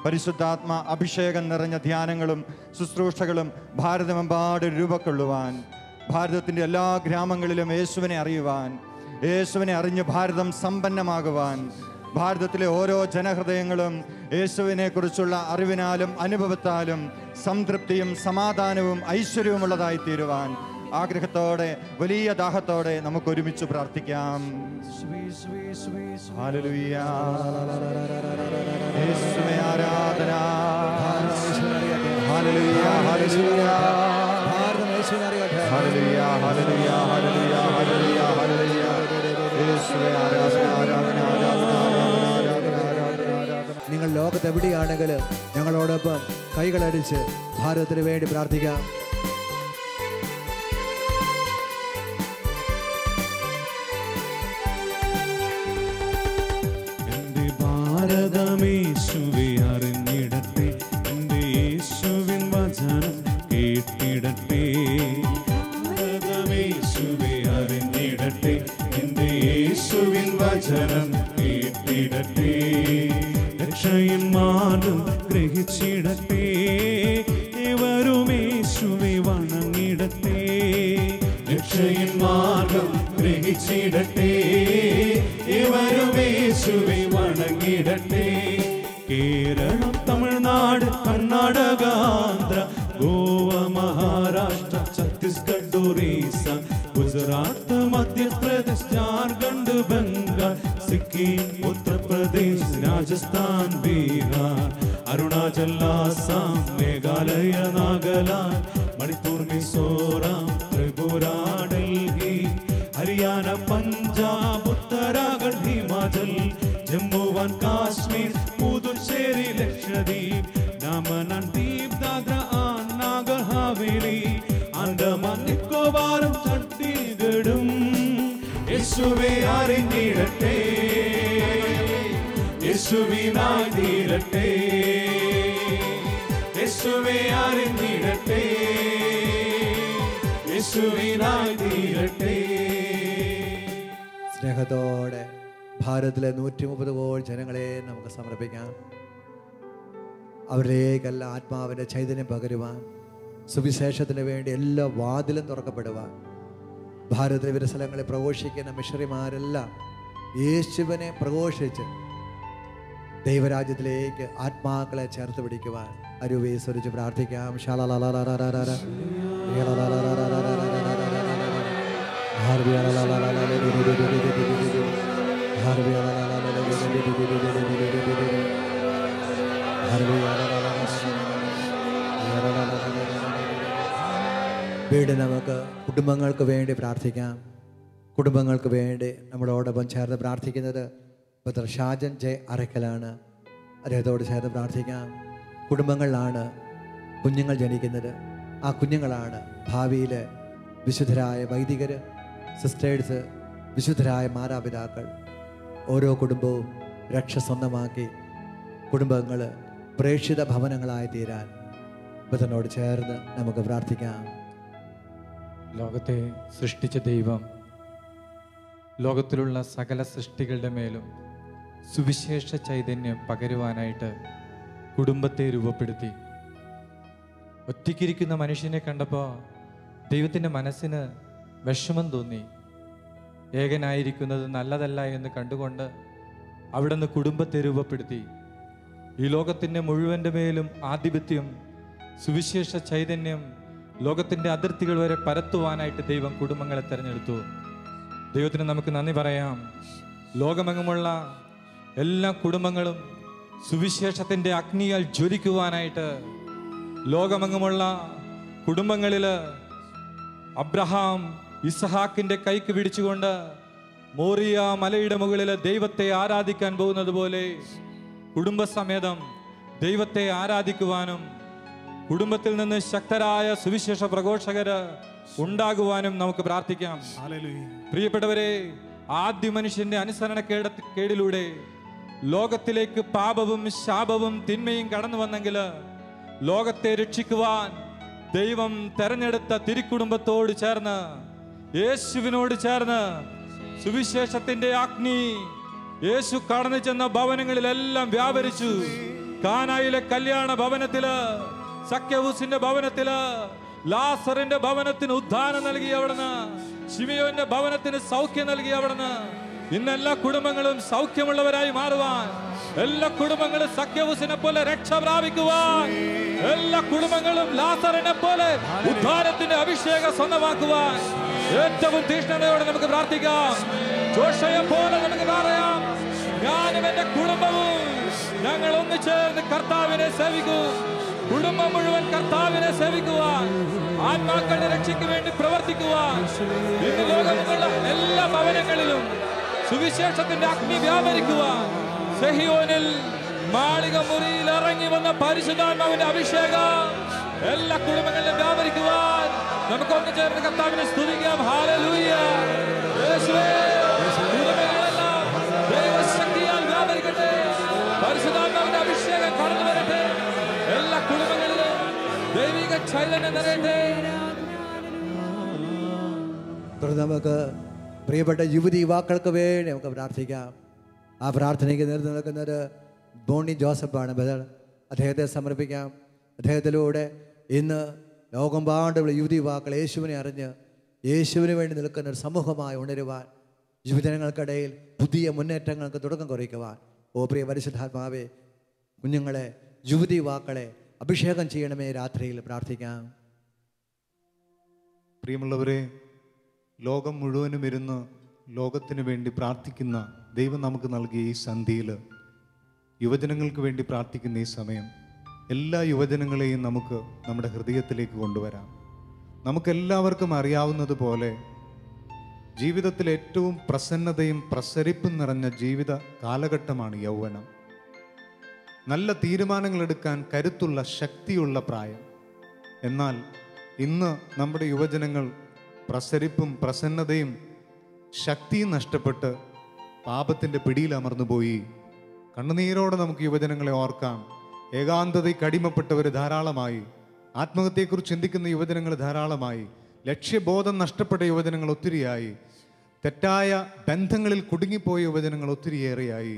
പരിശുദ്ധാത്മ അഭിഷേകം നിറഞ്ഞ ധ്യാനങ്ങളും ശുശ്രൂഷകളും ഭാരതമെമ്പാടും രൂപക്കൊള്ളുവാൻ, ഭാരതത്തിൻ്റെ എല്ലാ ഗ്രാമങ്ങളിലും യേശുവിനെ അറിയുവാൻ, യേശുവിനെ അറിഞ്ഞ് ഭാരതം സമ്പന്നമാകുവാൻ, ഭാരതത്തിലെ ഓരോ ജനഹൃദയങ്ങളും യേശുവിനെ കുറിച്ചുള്ള അറിവിനാലും അനുഭവത്താലും സംതൃപ്തിയും സമാധാനവും ഐശ്വര്യവുമുള്ളതായി തീരുവാൻ ആഗ്രഹത്തോടെ, വലിയ ദാഹത്തോടെ നമുക്ക് ഒരുമിച്ച് പ്രാർത്ഥിക്കാം. ഹല്ലേലൂയ, യേശുവേ ആരാധന. Hallelujah, hallelujah, hallelujah, hallelujah, hallelujah, hallelujah, hallelujah. യേശുവേ ആരാധന, ആരാധന, ആരാധന, ആരാധന, ആരാധന. നിങ്ങൾ ലോകത്തെവിടെയാണെങ്കിലും ഞങ്ങളോടൊപ്പം കൈകളടിച്ച് ഭാരതത്തിന് വേണ്ടി പ്രാർത്ഥിക്കാം. ഭാരതമേശുവെ അറിഞ്ഞിടട്ടെ, എൻ്റെ യേശുവിൻ വചനം കേട്ടിടട്ടെ. ഭാരതമേശുവെ അറിഞ്ഞിടട്ടെ, എൻ്റെ യേശുവിൻ വചനം കേട്ടിടട്ടെ. രക്ഷയിൻ മാർഗം ഗ്രഹിച്ചിടട്ടെ, ഏവരും യേശുവെ വണങ്ങിടട്ടെ. രക്ഷയിൻ മാർഗം ഗ്രഹിച്ചിടട്ടെ, ഏവരും യേശുവെ വണങ്ങിടട്ടെ. Kerala, Tamil Nadu, Karnataka, Andhra, Goa, Maharashtra, Chhattisgarh, Orissa, Gujarat, Madhya Pradesh, Jharkhand, Bengal, Sikkim, Uttar Pradesh, Rajasthan, Bihar, Arunachal, Assam, Meghalaya, Nagaland, Manipur, Mizoram, Tripura, Delhi, Haryana, Punjab, Uttarakhand, Himachal, Jammu and Kashmir, Puducherry, Lakshadweep, Daman and Diu, Dadra and Nagar Haveli, Andaman, നിക്കോബാറും ഛത്തീസ്ഗഡും യേശുവെ അറിഞ്ഞിടട്ടെ, യേശുവിനായി തീരട്ടെ. യേശുവെ അറിഞ്ഞിടട്ടെ, യേശുവിനായി തീരട്ടെ. സ്നേഹത്തോടെ ഭാരതത്തിലെ 130 കോടി ജനങ്ങളെ നമുക്ക് സമർപ്പിക്കാം. അവരിലേക്കെല്ലാം ആത്മാവിൻ്റെ ചൈതന്യം പകരുവാൻ, സുവിശേഷത്തിന് വേണ്ടി എല്ലാ വാതിലും തുറക്കപ്പെടുവാൻ, ഭാരതത്തിലെ വിവിധ സ്ഥലങ്ങളിൽ പ്രഘോഷിക്കുന്ന മിഷണറിമാരെല്ലാം യേശുവിനെ പ്രഘോഷിച്ച് ദൈവരാജ്യത്തിലേക്ക് ആത്മാക്കളെ ചേർത്ത് പിടിക്കുവാൻ അരുവീസ്വരിച്ച് പ്രാർത്ഥിക്കാം. വീട് നമുക്ക് കുടുംബങ്ങൾക്ക് വേണ്ടി പ്രാർത്ഥിക്കാം. കുടുംബങ്ങൾക്ക് വേണ്ടി നമ്മളോടൊപ്പം ചേർന്ന് പ്രാർത്ഥിക്കുന്നത് ബ്രദർ ഷാജൻ ജെ അറക്കലാണ്. അദ്ദേഹത്തോട് ചേർന്ന് പ്രാർത്ഥിക്കാം. കുടുംബങ്ങളിലാണ് കുഞ്ഞുങ്ങൾ ജനിക്കുന്നത്. ആ കുഞ്ഞുങ്ങളാണ് ഭാവിയിൽ വിശുദ്ധരായ വൈദികർ, സിസ്റ്റേഴ്സ്, വിശുദ്ധരായ മാതാപിതാക്കൾ. ഓരോ കുടുംബവും രക്ഷ സ്വന്തമാക്കി കുടുംബങ്ങൾ പ്രേക്ഷിത ഭവനങ്ങളായി തീരാൻ ബുധനോട് ചേർന്ന് നമുക്ക് പ്രാർത്ഥിക്കാം. ലോകത്തെ സൃഷ്ടിച്ച ദൈവം ലോകത്തിലുള്ള സകല സൃഷ്ടികളുടെ മേലും സുവിശേഷ ചൈതന്യം പകരുവാനായിട്ട് കുടുംബത്തെ രൂപപ്പെടുത്തി. ഒറ്റയ്ക്കിരിക്കുന്ന മനുഷ്യനെ കണ്ടപ്പോൾ ദൈവത്തിൻ്റെ മനസ്സിന് വിഷമം തോന്നി. ഏകനായിരിക്കുന്നത് നല്ലതല്ല എന്ന് കണ്ടുകൊണ്ട് അവിടുന്ന് കുടുംബത്തെ രൂപപ്പെടുത്തി. ഈ ലോകത്തിൻ്റെ മുഴുവൻ്റെ മേലും ആധിപത്യം, സുവിശേഷ ചൈതന്യം ലോകത്തിൻ്റെ അതിർത്തികൾ വരെ പരത്തുവാനായിട്ട് ദൈവം കുടുംബങ്ങളെ തിരഞ്ഞെടുത്തു. ദൈവത്തിന് നമുക്ക് നന്ദി പറയാം. ലോകമെങ്ങുമുള്ള എല്ലാ കുടുംബങ്ങളും സുവിശേഷത്തിൻ്റെ അഗ്നിയാൽ ജ്വലിക്കുവാനായിട്ട് ലോകമെങ്ങുമുള്ള കുടുംബങ്ങളിൽ അബ്രഹാം ഇസ്ഹാക്കിൻ്റെ കൈക്ക് പിടിച്ചുകൊണ്ട് മോറിയ മലയുടെ മുകളിൽ ദൈവത്തെ ആരാധിക്കാൻ പോകുന്നത് പോലെ കുടുംബസമേതം ദൈവത്തെ ആരാധിക്കുവാനും കുടുംബത്തിൽ നിന്ന് ശക്തരായ സുവിശേഷ പ്രഘോഷകര് ഉണ്ടാകുവാനും നമുക്ക് പ്രാർത്ഥിക്കാം. പ്രിയപ്പെട്ടവരെ, ആദ്യ മനുഷ്യന്റെ അനുസരണക്കേടിലൂടെ ലോകത്തിലേക്ക് പാപവും ശാപവും തിന്മയും കടന്നു വന്നെങ്കിൽ ലോകത്തെ രക്ഷിക്കുവാൻ ദൈവം തെരഞ്ഞെടുത്ത തിരുക്കുടുംബത്തോട് ചേർന്ന്, യേശുവിനോട് ചേർന്ന് സുവിശേഷത്തിന്റെ അഗ്നി യേശു കടന്നു ചെന്ന ഭവനങ്ങളിലെല്ലാം വ്യാപരിച്ചു. കാനായിലെ കല്യാണ ഭവനത്തില്, സഖ്യവൂസിന്റെ ഭവനത്തില്, ലാസറിന്റെ ഭവനത്തിന് ഉദ്ധാനം നൽകി അവിടുന്ന്, ശിമിയോന്റെ ഭവനത്തിന് സൗഖ്യം നൽകി അവിടുന്ന്. ഇന്ന് എല്ലാ കുടുംബങ്ങളും സൗഖ്യമുള്ളവരായി മാറുവാൻ, എല്ലാ കുടുംബങ്ങളും സഖ്യവൂസിനെ പോലെ രക്ഷ പ്രാപിക്കുവാൻ, എല്ലാ കുടുംബങ്ങളും ലാസറിനെ പോലെ ഉദ്ധാനത്തിന്റെ അഭിഷേകം സ്വന്തമാക്കുവാൻ ഏറ്റവും തീഷ്ണതയോടെ നമുക്ക് പ്രാർത്ഥിക്കാം. ജോഷയെ പോലെ നമുക്ക് പറയാം, ഞാനും എന്റെ കുടുംബവും ഞങ്ങൾ ഒന്നിച്ചേർന്ന് കർത്താവിനെ സേവിക്കും. കുടുംബം മുഴുവൻ കർത്താവിനെ സേവിക്കുവാൻ, ആത്മാക്കളുടെ രക്ഷയ്ക്ക് വേണ്ടി പ്രവർത്തിക്കുവാൻ ഇന്ന് ലോകമുള്ള എല്ലാ ഭവനങ്ങളിലും സുവിശേഷത്തിന്റെ അഗ്നി വ്യാപരിക്കുവാൻ, സെഹിയോനിൽ മാളിക മുറിയിൽ ഇറങ്ങി വന്ന പരിശുദ്ധാത്മാവിന്റെ അഭിഷേകം എല്ലാ കുടുംബങ്ങളിലും വ്യാപരിക്കുവാൻ നമുക്ക് ഒന്നിച്ചേർന്ന് കർത്താവിനെ സ്തുതിക്കാം. ഹല്ലേലൂയ. യേശുവേ, കുടുംബങ്ങളെല്ലാം ദൈവശക്തിയാൽ വ്യാപരിക്കട്ടെ. പരിശുദ്ധാത്മാവിന്റെ അഭിഷേകം കടന്നു വരട്ടെ. എല്ലാ കുടുംബങ്ങളിലും ദൈവിക ചൈതന്യം നിറയട്ടെ. നമുക്ക് പ്രിയപ്പെട്ട യുവതി യുവാക്കൾക്ക് വേണ്ടി നമുക്ക് പ്രാർത്ഥിക്കാം. ആ പ്രാർത്ഥനയ്ക്ക് നേതൃത്വം നൽകുന്നത് ബോണി ജോസഫാണ്. ബദൽ അദ്ദേഹത്തെ സമർപ്പിക്കാം. അദ്ദേഹത്തിലൂടെ ഇന്ന് ലോകമെമ്പാടുമുള്ള യുവതി യുവാക്കൾ യേശുവിനെ അറിഞ്ഞ് യേശുവിന് വേണ്ടി നിൽക്കുന്ന ഒരു സമൂഹമായി ഉണരുവാൻ, യുവജനങ്ങൾക്കിടയിൽ പുതിയ മുന്നേറ്റങ്ങൾക്ക് തുടക്കം കുറിക്കുവാൻ, ഓ പ്രിയ പരിശുദ്ധാത്മാവേ, കുഞ്ഞുങ്ങളെ, യുവതി യുവാക്കളെ അഭിഷേകം ചെയ്യണമേ. രാത്രിയിൽ പ്രാർത്ഥിക്കാം. പ്രിയമുള്ളവരെ, ലോകം മുഴുവനും ഇരുന്ന് ലോകത്തിന് വേണ്ടി പ്രാർത്ഥിക്കുന്ന ദൈവം നമുക്ക് നൽകിയ ഈ സന്ധിയിൽ യുവജനങ്ങൾക്ക് വേണ്ടി പ്രാർത്ഥിക്കുന്ന ഈ സമയം എല്ലാ യുവജനങ്ങളെയും നമുക്ക് നമ്മുടെ ഹൃദയത്തിലേക്ക് കൊണ്ടുവരാം. നമുക്കെല്ലാവർക്കും അറിയാവുന്നതുപോലെ ജീവിതത്തിൽ ഏറ്റവും പ്രസന്നതയും പ്രസരിപ്പും നിറഞ്ഞ ജീവിത കാലഘട്ടമാണ് യൗവനം. നല്ല തീരുമാനങ്ങൾ എടുക്കാൻ കരുത്തുള്ള, ശക്തിയുള്ള പ്രായം. എന്നാൽ ഇന്ന് നമ്മുടെ യുവജനങ്ങൾ പ്രസരിപ്പും പ്രസന്നതയും ശക്തിയും നഷ്ടപ്പെട്ട് പാപത്തിൻ്റെ പിടിയിൽ അമർന്നുപോയി. കണ്ണുനീരോടെ നമുക്ക് യുവജനങ്ങളെ ഓർക്കാം. ഏകാന്തതയ്ക്ക് അടിമപ്പെട്ടവർ ധാരാളമായി, ആത്മഹത്യയെക്കുറിച്ച് ചിന്തിക്കുന്ന യുവജനങ്ങൾ ധാരാളമായി, ലക്ഷ്യബോധം നഷ്ടപ്പെട്ട യുവജനങ്ങൾ ഒത്തിരിയായി. തെറ്റായ ബന്ധങ്ങളിൽ കുടുങ്ങിപ്പോയ യുവജനങ്ങൾ ഒത്തിരിയേറെയായി.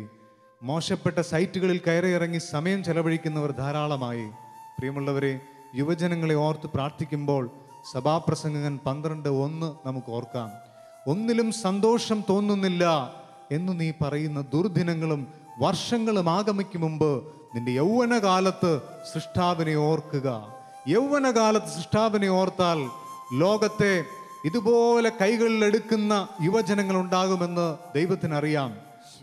മോശപ്പെട്ട സൈറ്റുകളിൽ കയറിയിറങ്ങി സമയം ചെലവഴിക്കുന്നവർ ധാരാളമായി. പ്രിയമുള്ളവരെ, യുവജനങ്ങളെ ഓർത്ത് പ്രാർത്ഥിക്കുമ്പോൾ സഭാപ്രസംഗകൻ 12:1 നമുക്ക് ഓർക്കാം. ഒന്നിലും സന്തോഷം തോന്നുന്നില്ല എന്ന് നീ പറയുന്ന ദുർദിനങ്ങളും വർഷങ്ങളും ആഗമിക്കും മുമ്പ് നിന്റെ യൗവനകാലത്ത് സൃഷ്ടാവിനെ ഓർക്കുക. യൗവനകാലത്ത് സൃഷ്ടാവിനെ ഓർത്താൽ ലോകത്തെ ഇതുപോലെ കൈകളിലെടുക്കുന്ന യുവജനങ്ങൾ ഉണ്ടാകുമെന്ന് ദൈവത്തിനറിയാം.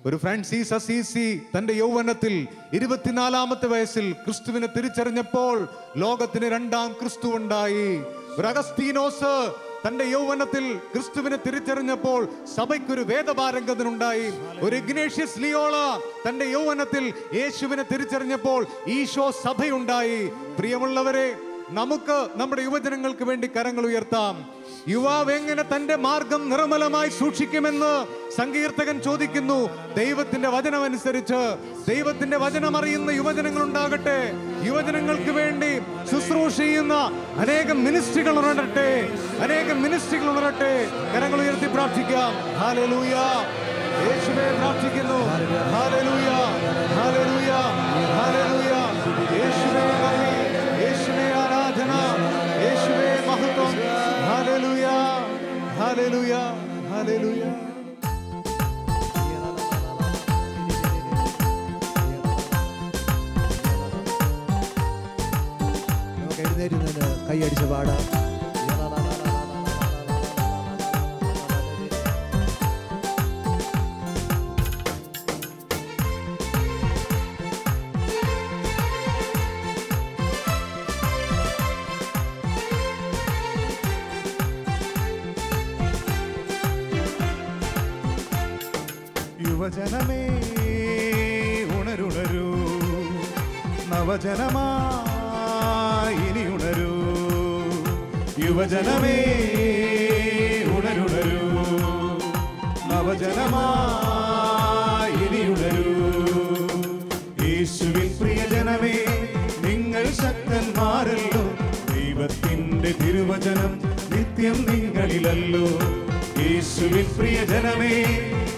ഒരു ഫ്രാൻസിസ് അസീസി തന്റെ യൗവനത്തിൽ 24-ാമത്തെ വയസ്സിൽ ക്രിസ്തുവിനെ തിരിച്ചറിഞ്ഞപ്പോൾ ലോകത്തിന് 2-ാം ക്രിസ്തു ഉണ്ടായി. ഒരു അഗസ്തീനോസ് തന്റെ യൗവനത്തിൽ ക്രിസ്തുവിനെ തിരിച്ചറിഞ്ഞപ്പോൾ സഭയ്ക്കൊരു വേദപാരംഗതനുണ്ടായി. ഒരു ഇഗ്നേഷ്യസ് ലിയോള തന്റെ യൗവനത്തിൽ യേശുവിനെ തിരിച്ചറിഞ്ഞപ്പോൾ ഈശോ സഭയുണ്ടായി. പ്രിയമുള്ളവരെ, നമുക്ക് നമ്മുടെ യുവജനങ്ങൾക്ക് വേണ്ടി കരങ്ങൾ ഉയർത്താം. യുവാവ് എങ്ങനെ തന്റെ മാർഗം നിർമ്മലമായി സൂക്ഷിക്കുമെന്ന് സങ്കീർത്തകൻ ചോദിക്കുന്നു. ദൈവത്തിന്റെ വചനമനുസരിച്ച് ദൈവത്തിന്റെ വചനം അറിയുന്ന യുവജനങ്ങൾ ഉണ്ടാകട്ടെ. യുവജനങ്ങൾക്ക് വേണ്ടി ശുശ്രൂഷ ചെയ്യുന്ന അനേകം മിനിസ്ട്രികൾ ഉണരട്ടെ, അനേകം മിനിസ്ട്രികൾ ഉണരട്ടെ. കരങ്ങൾ ഉയർത്തി പ്രാർത്ഥിക്കാം. ഹല്ലേലൂയ. യേശുവേ പ്രാർത്ഥിക്കുന്നു. Hallelujah, hallelujah, hallelujah. യേശുവേ നന്ദി, യേശുവേ ആരാധന, യേശുവേ മഹത്വം. Hallelujah, hallelujah, hallelujah. നമുക്ക് എഴുന്നേറ്റ് കൈയടിച്ച് പാടാം. യുവജനമേ ഉണരുണരൂ, നവജനമായി ഇനി ഉണരൂ. യുവജനമേ ഉണരുണരൂ, നവജനമായി ഇനി ഉണരൂ. യേശുവിൻ പ്രിയജനമേ, നിങ്ങൾ ശക്തന്മാരല്ലോ. ദൈവത്തിന്റെ തിരുവചനം നിത്യം നിങ്ങളിലല്ലോ. യേശുവിൻ പ്രിയജനമേ,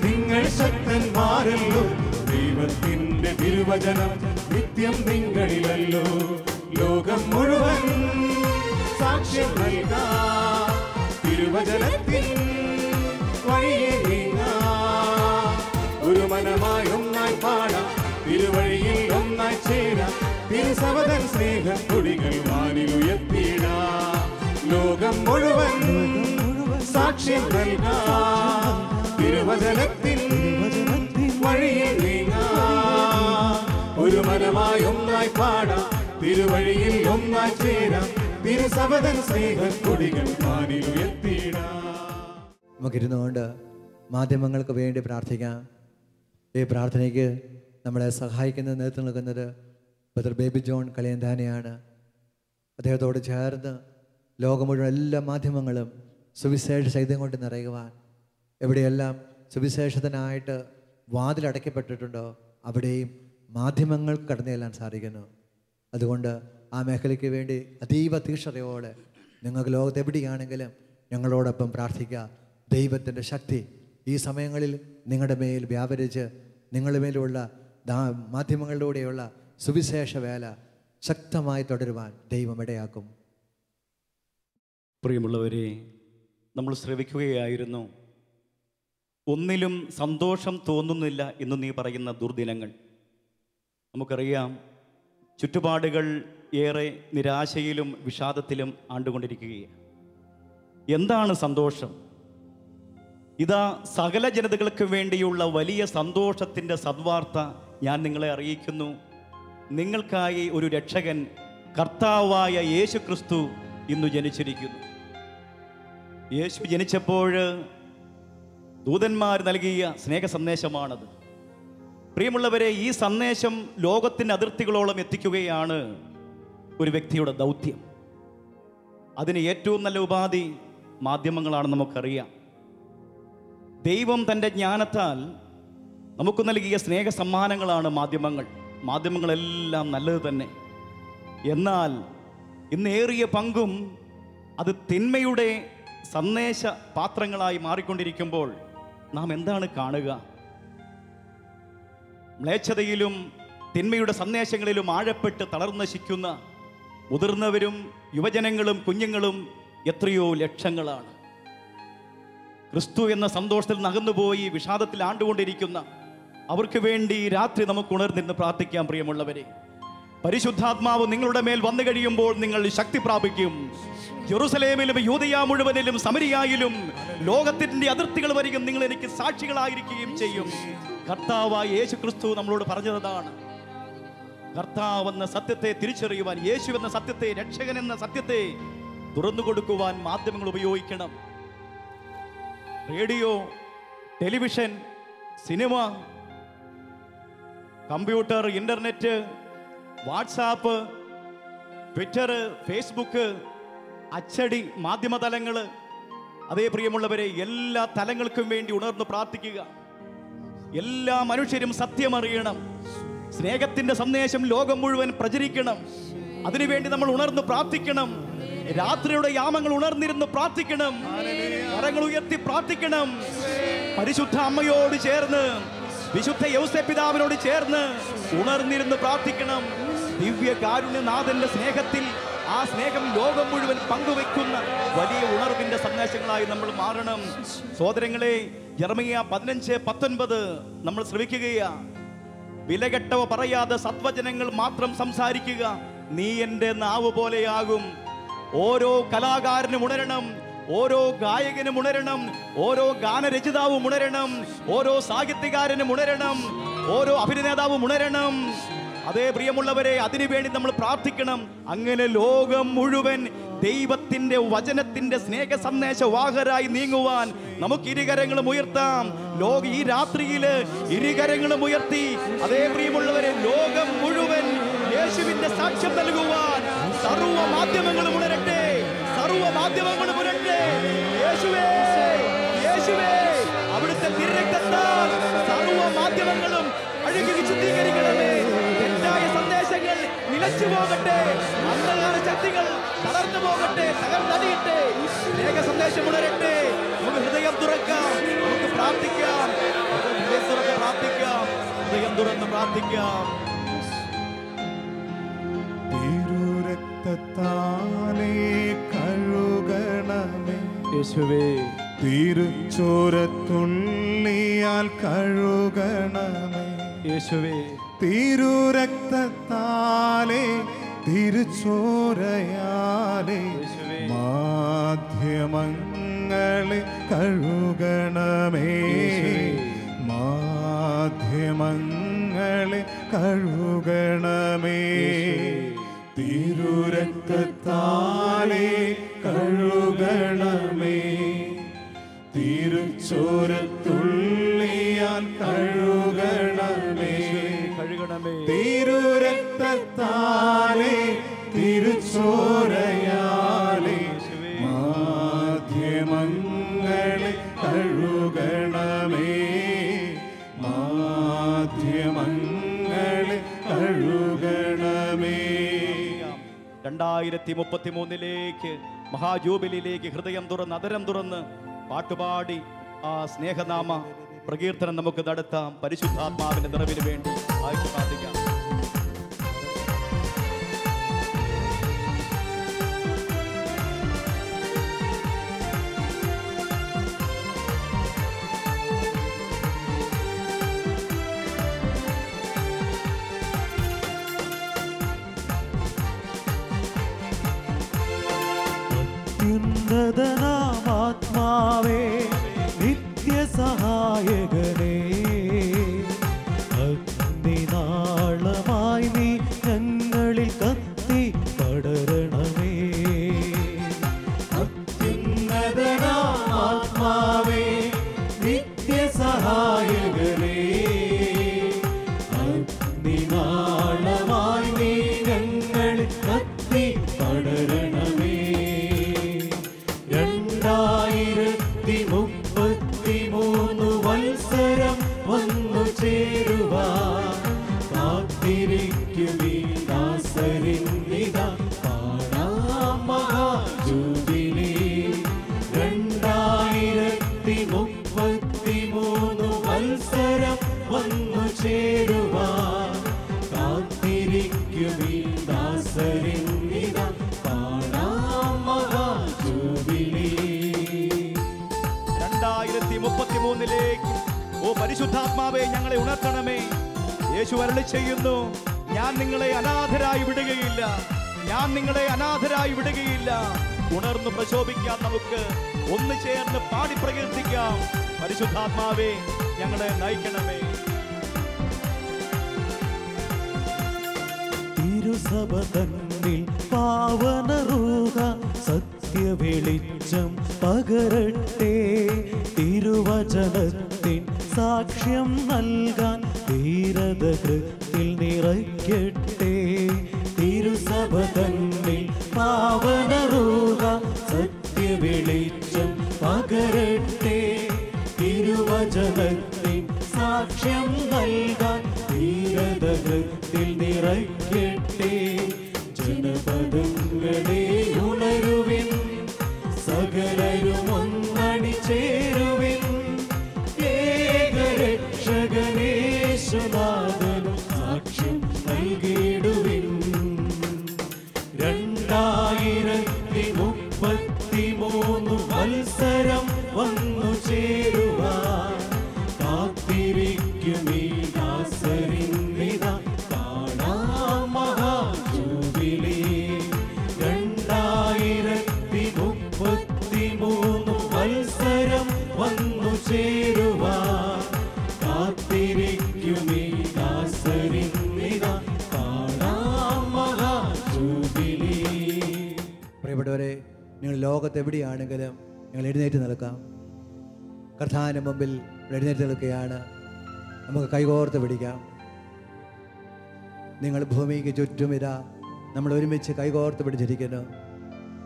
നിങ്ങൾ ശക്തന്മാരല്ലോ. ദൈവത്തിന്റെ തിരുവചനം നിത്യം നിങ്ങളിലല്ലോ. ലോകം മുഴുവൻ സാക്ഷ്യം നൽകാം, തിരുവചനത്തിൻ വഴിയെ നീങ്ങാം. ഒരു മനമായി ഒന്നായി പാടാം, തിരുവഴിയിൽ ഒന്നായി ചേരാം. തിരുസവതൻ സ്നേഹം കൊടികൾ വാനിലുയർത്തിയിടാം. ലോകം മുഴുവൻ സാക്ഷ്യം നൽകാം, തിരുവചനത്തിൻ വഴിയിൽ നീങ്ങാം. ഒരു മനമായി ഒന്നായി പാടാം, തിരുവഴിയിൽ ഒന്നായി ചേരാം. തിരുസവതൻ സ്നേഹം കൊടികൾ വാനിലുയർത്തിയിടാം. നമുക്കിരുന്നുകൊണ്ട് മാധ്യമങ്ങൾക്ക് വേണ്ടി പ്രാർത്ഥിക്കാം. ഈ പ്രാർത്ഥനയ്ക്ക് നമ്മളെ സഹായിക്കുന്ന നേതൃത്വം നൽകുന്നത് ബ്രദർ ബേബി ജോൺ കളിയന്താനെയാണ്. അദ്ദേഹത്തോട് ചേർന്ന് ലോകം മുഴുവൻ എല്ലാ മാധ്യമങ്ങളും സുവിശേഷ ശൈത്യം കൊണ്ട് നിറയുവാൻ, എവിടെയെല്ലാം സുവിശേഷത്തിനായിട്ട് വാതിലടയ്ക്കപ്പെട്ടിട്ടുണ്ടോ അവിടെയും മാധ്യമങ്ങൾക്ക് കടന്നു ചെല്ലാൻ സാധിക്കുന്നു. അതുകൊണ്ട് ആ മേഖലയ്ക്ക് വേണ്ടി അതീവ തീക്ഷണതയോടെ നിങ്ങൾക്ക് ലോകത്ത് എവിടെയാണെങ്കിലും ഞങ്ങളോടൊപ്പം പ്രാർത്ഥിക്കുക. ദൈവത്തിൻ്റെ ശക്തി ഈ സമയങ്ങളിൽ നിങ്ങളുടെ മേൽ വ്യാപരിച്ച് നിങ്ങളുടെ മേലുള്ള മാധ്യമങ്ങളിലൂടെയുള്ള സുവിശേഷ വേല ശക്തമായി തുടരുവാൻ ദൈവം ഇടയാക്കും. പ്രിയമുള്ളവരെ, നമ്മൾ ശ്രവിക്കുകയായിരുന്നു. ഒന്നിലും സന്തോഷം തോന്നുന്നില്ല എന്ന് നീ പറയുന്ന ദുർദിനങ്ങൾ. നമുക്കറിയാം, ചുറ്റുപാടുകൾ ഏറെ നിരാശയിലും വിഷാദത്തിലും ആണ്ടുകൊണ്ടിരിക്കുകയാണ്. എന്താണ് സന്തോഷം? ഇതാ സകല ജനതകൾക്ക് വേണ്ടിയുള്ള വലിയ സന്തോഷത്തിൻ്റെ സദ്വാർത്ത ഞാൻ നിങ്ങളെ അറിയിക്കുന്നു. നിങ്ങൾക്കായി ഒരു രക്ഷകൻ, കർത്താവായ യേശു ക്രിസ്തു ഇന്ന് ജനിച്ചിരിക്കുന്നു. യേശു ജനിച്ചപ്പോൾ ദൂതന്മാർ നൽകിയ സ്നേഹ സന്ദേശമാണത്. പ്രിയമുള്ളവരെ, ഈ സന്ദേശം ലോകത്തിൻ്റെ അതിർത്തികളോളം എത്തിക്കുകയാണ് ഒരു വ്യക്തിയുടെ ദൗത്യം. അതിന് ഏറ്റവും നല്ല ഉപാധി മാധ്യമങ്ങളാണെന്ന് നമുക്കറിയാം. ദൈവം തൻ്റെ ജ്ഞാനത്താൽ നമുക്ക് നൽകിയ സ്നേഹ സമ്മാനങ്ങളാണ് മാധ്യമങ്ങൾ. മാധ്യമങ്ങളെല്ലാം നല്ലത് തന്നെ. എന്നാൽ ഇന്നേറിയ പങ്കും അത് തിന്മയുടെ സന്ദേശ പാത്രങ്ങളായി മാറിക്കൊണ്ടിരിക്കുമ്പോൾ നാം എന്താണ് കാണുക? മ്ലേച്ഛതയിലും തിന്മയുടെ സന്ദേശങ്ങളിലും ആഴപ്പെട്ട് തളർന്നു നശിക്കുന്ന മുതിർന്നവരും യുവജനങ്ങളും കുഞ്ഞുങ്ങളും എത്രയോ ലക്ഷങ്ങളാണ്. ക്രിസ്തു എന്ന സന്തോഷത്തിൽ നകന്നുപോയി വിഷാദത്തിൽ ആണ്ടുകൊണ്ടിരിക്കുന്ന അവർക്ക് വേണ്ടി രാത്രി നമുക്ക് ഉണർന്നിരുന്ന് പ്രാർത്ഥിക്കാം. പ്രിയമുള്ളവരെ, പരിശുദ്ധാത്മാവ് നിങ്ങളുടെ മേൽ വന്നു കഴിയുമ്പോൾ നിങ്ങൾ ശക്തി പ്രാപിക്കും. ജെറുസലേമിലും യൂദയ മുഴുവനിലും സമരിയായിലും ലോകത്തിന്റെ അതിർത്തികൾ വരെയും നിങ്ങൾ എനിക്ക് സാക്ഷികളായിരിക്കുകയും ചെയ്യും. കർത്താവായ യേശു ക്രിസ്തു നമ്മളോട് പറഞ്ഞതാണ്. കർത്താവ് എന്ന സത്യത്തെ തിരിച്ചറിയുവാൻ, യേശു എന്ന സത്യത്തെ, രക്ഷകൻ എന്ന സത്യത്തെ തുറന്നു കൊടുക്കുവാൻ മാധ്യമങ്ങൾ ഉപയോഗിക്കണം. Radio, television, cinema, computer, internet, WhatsApp, Twitter, Facebook, അച്ചടി മാധ്യമ തലങ്ങൾ, അതേ പ്രിയമുള്ളവരെ, എല്ലാ തലങ്ങൾക്കും വേണ്ടി ഉണർന്ന് പ്രാർത്ഥിക്കുക. എല്ലാ മനുഷ്യരും സത്യം അറിയണം. സ്നേഹത്തിന്റെ സന്ദേശം ലോകം മുഴുവൻ പ്രചരിക്കണം. അതിനുവേണ്ടി നമ്മൾ ഉണർന്ന് പ്രാർത്ഥിക്കണം. രാത്രിയുടെ യാമങ്ങൾ ഉണർന്നിരുന്ന് പ്രാർത്ഥിക്കണം. കരങ്ങൾ ഉയർത്തി പ്രാർത്ഥിക്കണം. പരിശുദ്ധ അമ്മയോട് ചേർന്ന്, വിശുദ്ധ യൗസേപ്പ് പിതാവിനോട് ചേർന്ന് ഉണർന്നിരുന്ന് പ്രാർത്ഥിക്കണം. ദിവ്യ കാരുണ്യനാഥന്റെ സ്നേഹത്തിൽ ആ സ്നേഹം ലോകം മുഴുവൻ പങ്കുവെക്കുന്ന വലിയ ഉണർവിന്റെ സന്ദേശങ്ങളായി നമ്മൾ മാറണം. സഹോദരങ്ങളെ, യെരമ്യാ 15:19 നമ്മൾ ശ്രവിക്കുകയാ. വിലകെട്ടവ പറയാതെ സത്വചനങ്ങൾ മാത്രം സംസാരിക്കുക. നീ എൻ്റെ നാവ് പോലെയാകും. ഓരോ കലാകാരനും ഉണരണം, ഓരോ ഗായകനും ഉണരണം, ഓരോ ഗാനരചിതാവും ഉണരണം, ഓരോ സാഹിത്യകാരനും ഉണരണം, ഓരോ അഭിനേതാവും ഉണരണം. അതേ പ്രിയമുള്ളവരെ, അതിനുവേണ്ടി നമ്മൾ പ്രാർത്ഥിക്കണം. അങ്ങനെ ലോകം മുഴുവൻ ദൈവത്തിന്റെ വചനത്തിന്റെ സ്നേഹ സന്ദേശ വാഹകരായി നീങ്ങുവാൻ നമുക്ക് ഇരുകരങ്ങളും ഉയർത്താം. ഈ രാത്രിയില് ഇരുകരങ്ങളും ഉയർത്തി, അതേ പ്രിയമുള്ളവരെ, ലോകം മുഴുവൻ യേശുവിന്റെ സാക്ഷ്യം നൽകുവാൻ സർവ്വ മാധ്യമങ്ങളും ഉണരട്ടെ, സർവ്വ മാധ്യമങ്ങളും ഉണരട്ടെ. യേശുവേ, യേശുവേ, അവിടുത്തെ തിരുരക്തത്താൽ സർവ്വ മാധ്യമങ്ങളും അഴുകി വിശുദ്ധീകരിക്കണമേ. തെറ്റായ സന്ദേശങ്ങൾ നിലച്ചു പോകട്ടെ, അന്ധകാര ശക്തികൾ തളർന്നു പോകട്ടെ, തകർന്നടിയട്ടെ. സ്നേഹ സന്ദേശം ഉണരട്ടെ. നമുക്ക് ഹൃദയം തുറക്കാം, നമുക്ക് പ്രാർത്ഥിക്കാം. ഹൃദയം തുറന്ന് പ്രാർത്ഥിക്കാം, ഹൃദയം തുറന്ന് പ്രാർത്ഥിക്കാം. തിരുരക്തത്താലേ കഴുകണമേ യേശുവേ, തിരുച്ചോരത്തുള്ളിയാൽ കഴുകണമേ യേശുവേ, തിരുരക്തത്താലേ തിരുച്ചോരയാലേ മാധ്യമങ്ങളെ കഴുകണമേ, മാധ്യമങ്ങളെ കഴുകണമേ. തിരുരക്തത്താലേ കഴുകണമേ, തിരുച്ചോരത്തുള്ളിയാൽ കഴുകണമേ, തിരുരക്തത്താലേ തിരുച്ചോരയാലേ മാധ്യമങ്ങളെ കഴുകണമേ, മാധ്യമങ്ങളെ കഴുകണമേ. 2033 മഹാജൂബിലിയിലേക്ക് ഹൃദയം തുറന്ന്, അതരം തുറന്ന് പാട്ടുപാടി ആ സ്നേഹനാമ പ്രകീർത്തനം നമുക്ക് നടത്താം. പരിശുദ്ധാത്മാവിന്റെ നിറവിന് വേണ്ടി ആയിട്ട് പ്രാർത്ഥിക്കാം. ഉന്നതനാമാത്മാവേ, നിത്യസഹായകനേ, അഗ്നിനാളമായി നീ ഞങ്ങളിൽ കത്തി പടരണമേ. അത്യുന്നതനാമാത്മാവേ, നിത്യസഹായകനേ, അഗ്നിനാളമായി നീ ഞങ്ങളിൽ കത്തി പടരണമേ. 2033 വത്സരം വന്നു ഓ പരിശുദ്ധാത്മാവേ, ഞങ്ങളെ ഉണർത്തണമേ. യേശു അരുളി ചെയ്യുന്നു, ഞാൻ നിങ്ങളെ അനാഥരായി വിടുകയില്ല, ഞാൻ നിങ്ങളെ അനാഥരായി വിടുകയില്ല. ഉണർന്നു പ്രശോഭിക്കാം, നമുക്ക് ഒന്ന് ചേർന്ന് പാടി പ്രകീർത്തിക്കാം. പരിശുദ്ധാത്മാവേ, ഞങ്ങളെ നയിക്കണമേ. തിരുസഭ തന്നിൽ പാവനറൂഹ സത്യവെളിച്ചം പകരട്ടെ. തിരുവചനത്തിൻ സാക്ഷ്യം നൽകാൻ ധീരത ഹൃത്തിൽ നിറയ്ക്കട്ടെ. തിരുസഭ തന്നിൽ പാവനറൂഹ സത്യവെളിച്ചം പകരട്ടെ. തിരുവചനത്തിൻ സാക്ഷ്യം നൽകാൻ ധീരത ഹൃത്തിൽ നിറയ്ക്കട്ടെ. ജനപദങ്ങളെ ഉണരുവിൻ, സകലരും ഒന്നണി ചേരുവിൻ. ഏകരക്ഷകനേശുനാഥനും സാക്ഷ്യം നൽകിടുവിൻ. 2033 വത്സരം വന്നു ചേരുവാൻ കാത്തിരിക്കുമീ ദാസരിന്നിതാ കാണാം മഹാജൂബിലി. 2033 വത്സരം വന്നു ചേരുവാൻ കാത്തിരിക്കുമീ ദാസരിന്നിതാ കാണാം മഹാജൂബിലി. പ്രിയപ്പെട്ടവരെ, നിങ്ങൾ ലോകത്തെവിടെയാണെങ്കിലും നിങ്ങൾ എഴുന്നേറ്റ് നിൽക്കാം. കർത്താവിന് മുമ്പിൽ എഴുന്നേറ്റ് നിൽക്കുകയാണ്. നമുക്ക് കൈകോർത്ത് പിടിക്കാം. നിങ്ങൾ ഭൂമിക്ക് ചുറ്റും ഇതാ നമ്മൾ ഒരുമിച്ച് കൈകോർത്ത് പിടിച്ചിരിക്കുന്നു.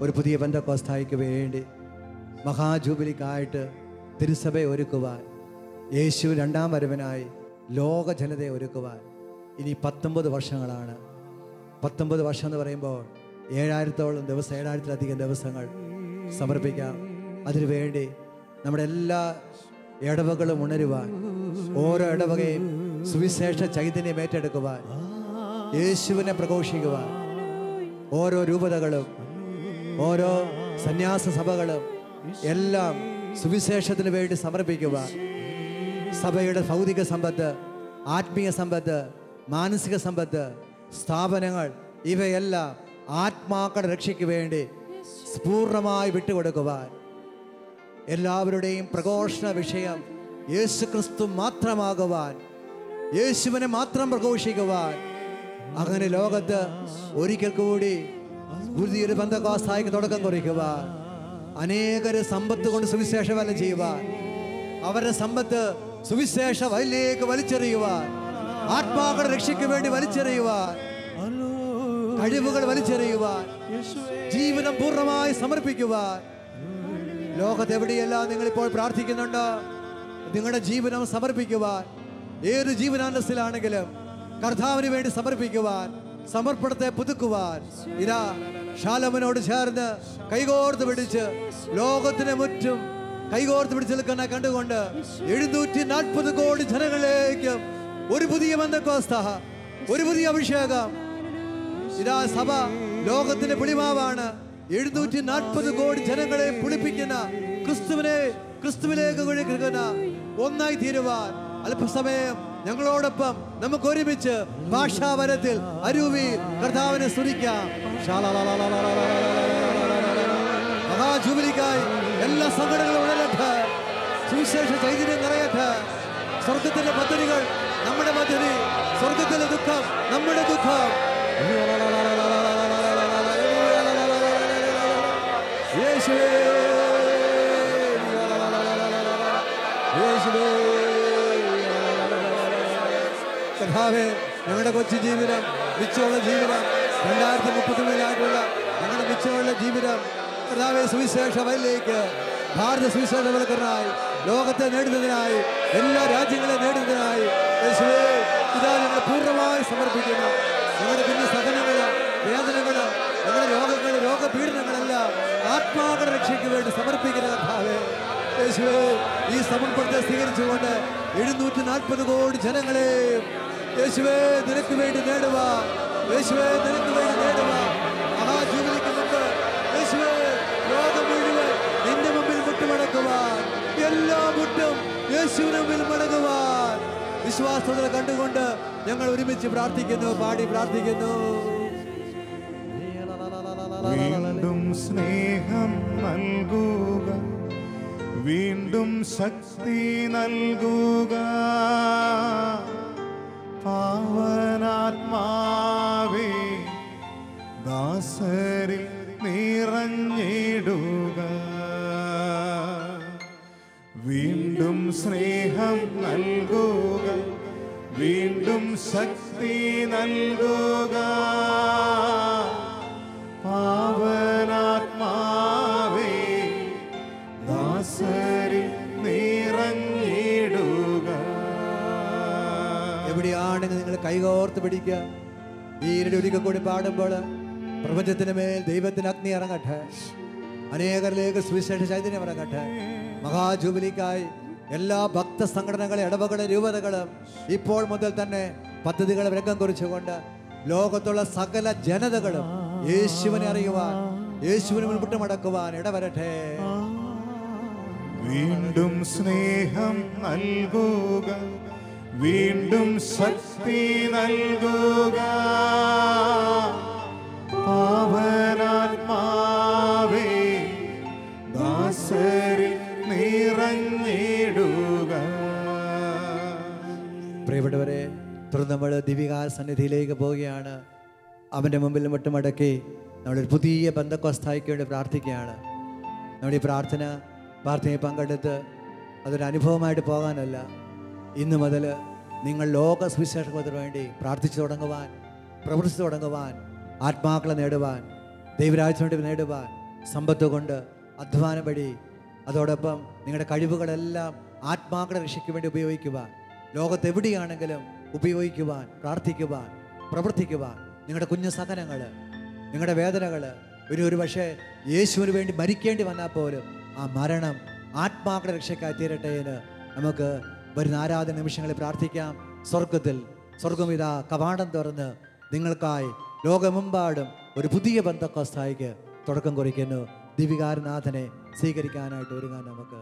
ഒരു പുതിയ പെന്തക്കോസ്തായ്ക്ക് വേണ്ടി മഹാജൂബിലിക്കായിട്ട് തിരുസഭയെ ഒരുക്കുവാൻ, യേശു രണ്ടാം വരവിനായി ലോക ജനതയെ ഒരുക്കുവാൻ ഇനി 19 വർഷങ്ങളാണ്. 19 വർഷം എന്ന് പറയുമ്പോൾ 7000-ഓളം ദിവസം, 7000-ലധികം ദിവസങ്ങൾ സമർപ്പിക്കാം. അതിനുവേണ്ടി നമ്മുടെ എല്ലാ ഇടവകളും ഉണരുവാൻ, ഓരോ ഇടവകയും സുവിശേഷ ചൈതന്യം ഏറ്റെടുക്കുവാൻ, യേശുവിനെ പ്രഘോഷിക്കുവാൻ, ഓരോ രൂപതകളും ഓരോ സന്യാസ സഭകളും എല്ലാം സുവിശേഷത്തിന് വേണ്ടി സമർപ്പിക്കുവാൻ, സഭയുടെ ഭൗതിക സമ്പത്ത്, ആത്മീയ സമ്പത്ത്, മാനസിക സമ്പത്ത്, സ്ഥാപനങ്ങൾ ഇവയെല്ലാം ആത്മാക്കളുടെ രക്ഷയ്ക്ക് വേണ്ടി പൂർണ്ണമായി വിട്ടുകൊടുക്കുവാൻ, എല്ലാവരുടെയും പ്രഘോഷണ വിഷയം യേശു ക്രിസ്തു മാത്രമാകുവാൻ, യേശുവിനെ മാത്രം പ്രഘോഷിക്കുവാൻ, അങ്ങനെ ലോകത്ത് ഒരിക്കൽ കൂടി പുതിയൊരു പെന്തക്കോസ്തായ്ക്ക് തുടക്കം കുറിക്കുവാൻ, അനേകര് സമ്പത്ത് കൊണ്ട് സുവിശേഷ വേല ചെയ്യുവാൻ, അവരുടെ സമ്പത്ത് സുവിശേഷ വയലിലേക്ക് വലിച്ചെറിയുവാൻ, ആത്മാക്കളുടെ രക്ഷയ്ക്ക് വേണ്ടി വലിച്ചെറിയുവാൻ, കഴിവുകൾ വലിച്ചെറിയുവാൻ, ജീവിതം പൂർണ്ണമായി സമർപ്പിക്കുവാൻ. ലോകത്തെവിടെയെല്ലാം നിങ്ങളിപ്പോൾ പ്രാർത്ഥിക്കുന്നുണ്ട്, നിങ്ങളുടെ ജീവിതം സമർപ്പിക്കുവാൻ, ഏത് ജീവനാന്തസ്സിലാണെങ്കിലും കർത്താവിന് വേണ്ടി സമർപ്പിക്കുവാൻ, സമർപ്പണത്തെ പുതുക്കുവാൻ. ഇതാ ശാലോമോനോട് ചേർന്ന് കൈകോർത്ത് പിടിച്ച് ലോകത്തിന് മുറ്റും കൈകോർത്ത് പിടിച്ച് നിൽക്കുന്ന കണ്ടുകൊണ്ട് 740 കോടി ജനങ്ങളിലേക്കും ഒരു പുതിയ പെന്തക്കോസ്ത, ഒരു പുതിയ അഭിഷേകം. ഇതാ സഭ ലോകത്തിന്റെ പുളിമാവാണ്. 740 കോടി ജനങ്ങളെ പുളിപ്പിക്കുന്ന ക്രിസ്തുവിലേക്ക് ഒഴുകുന്ന ഒന്നായി തീരുവാൻ അല്പസമയം ഞങ്ങളോടൊപ്പം നമുക്ക് ഒരുമിച്ച് ഭാഷാവരത്തിൽ അരൂപി കർത്താവിനെ സ്തുതിക്കാം. മഹാജൂബിലിക്കായി എല്ലാ സംഘടനകളും ഉണരട്ടെ, സുവിശേഷ ചൈതന്യം നിറയട്ടെ. സ്വർഗത്തിന്റെ പദ്ധതികൾ നമ്മുടെ പദ്ധതി, സ്വർഗത്തിലെ ദുഃഖം നമ്മുടെ ദുഃഖം. കർത്താവേ, ഞങ്ങളുടെ കൊച്ചു ജീവിതം, മിച്ചമുള്ള ജീവിതം, 2033 ഞങ്ങളുടെ മിച്ചമുള്ള ജീവിതം കർത്താവേ സുവിശേഷ വയലിലേക്ക്, ഭാരത സുവിശേഷവൽക്കരണമായി, ലോകത്തെ നേടുന്നതിനായി, എല്ലാ രാജ്യങ്ങളെ നേടുന്നതിനായി യേശുവേ ഇതാ ഞങ്ങൾ പൂർണ്ണമായി സമർപ്പിക്കുന്നു. ഞങ്ങളുടെ കുഞ്ഞു സഹനങ്ങള്, വേദനകള്, ഞങ്ങളുടെ രോഗങ്ങൾ, രോഗപീഡനങ്ങളെല്ലാം ആത്മാക്കളുടെ രക്ഷയ്ക്ക് വേണ്ടി സമർപ്പിക്കുന്ന കർത്താവേ യേശുവേ, ഈ സമർപ്പണത്തെ സ്വീകരിച്ചുകൊണ്ട് 740 കോടി ജനങ്ങളെ യേശുവേ നിനക്ക് വേണ്ടി നേടുക, യേശുവേ നിനക്ക് വേണ്ടി നേടുക. മഹാജൂബിലിക്ക് മുമ്പ് യേശുവേ ലോകം മുഴുവൻ നിന്റെ മുമ്പിൽ മുട്ടുമടക്കുവാൻ, എല്ലാ മുട്ടും യേശുവിന് മുമ്പിൽ മടങ്ങുവാൻ വിശ്വാസത്തിൽ കണ്ടുകൊണ്ട് ഞങ്ങൾ ഒരുമിച്ച് പ്രാർത്ഥിക്കുന്നു, പാടി പ്രാർത്ഥിക്കുന്നു. വീണ്ടും സ്നേഹം നൽകുക, വീണ്ടും ശക്തി നൽകുക, പാവനാത്മാവേ ദാസരിൽ നിറഞ്ഞിടുക. വീണ്ടും സ്നേഹം നൽകുക, വീണ്ടും ശക്തി നൽകുക, പാവനാത്മാവേ ദാസരിൽ നിറഞ്ഞിടുക. എവിടെയാണെങ്കിൽ നിങ്ങൾ കൈകോർത്ത് പിടിക്കുക. ഈ ഇരടി ഒരിക്കൽ കൂടി പാടുമ്പോൾ പ്രപഞ്ചത്തിന് മേൽ ദൈവത്തിന് അഗ്നി ഇറങ്ങട്ടെ, അനേകരിലേക്ക് സുവിശേഷ ചൈതന്യം ഇറങ്ങട്ടെ. മഹാജൂബിലിക്കായി എല്ലാ ഭക്ത സംഘടനകളും ഇടവകളും രൂപതകളും ഇപ്പോൾ മുതൽ തന്നെ പദ്ധതികൾ രംഗം കുറിച്ചുകൊണ്ട് ലോകത്തുള്ള സകല ജനതകളും യേശുവിനെ അറിയുവാൻ, യേശുവിന് മുൻപിട്ട് മടക്കുവാൻ ഇടവരട്ടെ. വീണ്ടും സ്നേഹം നൽകുക, വീണ്ടും ശക്തി നൽകുക, പാവനാത്മാവേ ദാസരിൽ നിറഞ്ഞിടുക. പ്രിയപ്പെട്ടവരെ, തുടർന്ന് നമ്മൾ ദിവികാൽ സന്നിധിയിലേക്ക് പോവുകയാണ്. അവൻ്റെ മുമ്പിൽ മുട്ടുമടക്കി നമ്മളൊരു പുതിയ ബന്ധക്കോസ്തായ്ക്ക് വേണ്ടി പ്രാർത്ഥിക്കുകയാണ്. നമ്മുടെ ഈ പ്രാർത്ഥനയിൽ പങ്കെടുത്ത് അതൊരു അനുഭവമായിട്ട് പോകാനല്ല, ഇന്നു മുതൽ നിങ്ങൾ ലോക സുവിശേഷത്തിന് വേണ്ടി പ്രാർത്ഥിച്ചു തുടങ്ങുവാൻ, പ്രവർത്തിച്ചു തുടങ്ങുവാൻ, ആത്മാക്കളെ നേടുവാൻ, ദൈവരാജ്യം വേണ്ടി നേടുവാൻ, സമ്പത്ത് കൊണ്ട്, അധ്വാനം വഴി, അതോടൊപ്പം നിങ്ങളുടെ കഴിവുകളെല്ലാം ആത്മാക്കളെ രക്ഷയ്ക്ക് വേണ്ടി ഉപയോഗിക്കുവാൻ, ലോകത്തെവിടെയാണെങ്കിലും ഉപയോഗിക്കുവാൻ, പ്രാർത്ഥിക്കുവാൻ, പ്രവർത്തിക്കുവാൻ, നിങ്ങളുടെ കുഞ്ഞു സഹനങ്ങൾ, നിങ്ങളുടെ വേദനകൾ, ഒരു പക്ഷേ യേശുവിന് വേണ്ടി മരിക്കേണ്ടി വന്നാൽ പോലും ആ മരണം ആത്മാക്കളുടെ രക്ഷയ്ക്കായി തീരട്ടെ എന്ന് നമുക്ക് വരുന്ന ആരാധന നിമിഷങ്ങളിൽ പ്രാർത്ഥിക്കാം. സ്വർഗമിതാ കവാടം തുറന്ന് നിങ്ങൾക്കായി ലോകമെമ്പാടും ഒരു പുതിയ ബന്ധക്കോസ്തായ്ക്ക് തുടക്കം കുറിക്കുന്നു. ദിവികാരനാഥനെ സ്വീകരിക്കാനായിട്ട് ഒരുങ്ങാൻ നമുക്ക്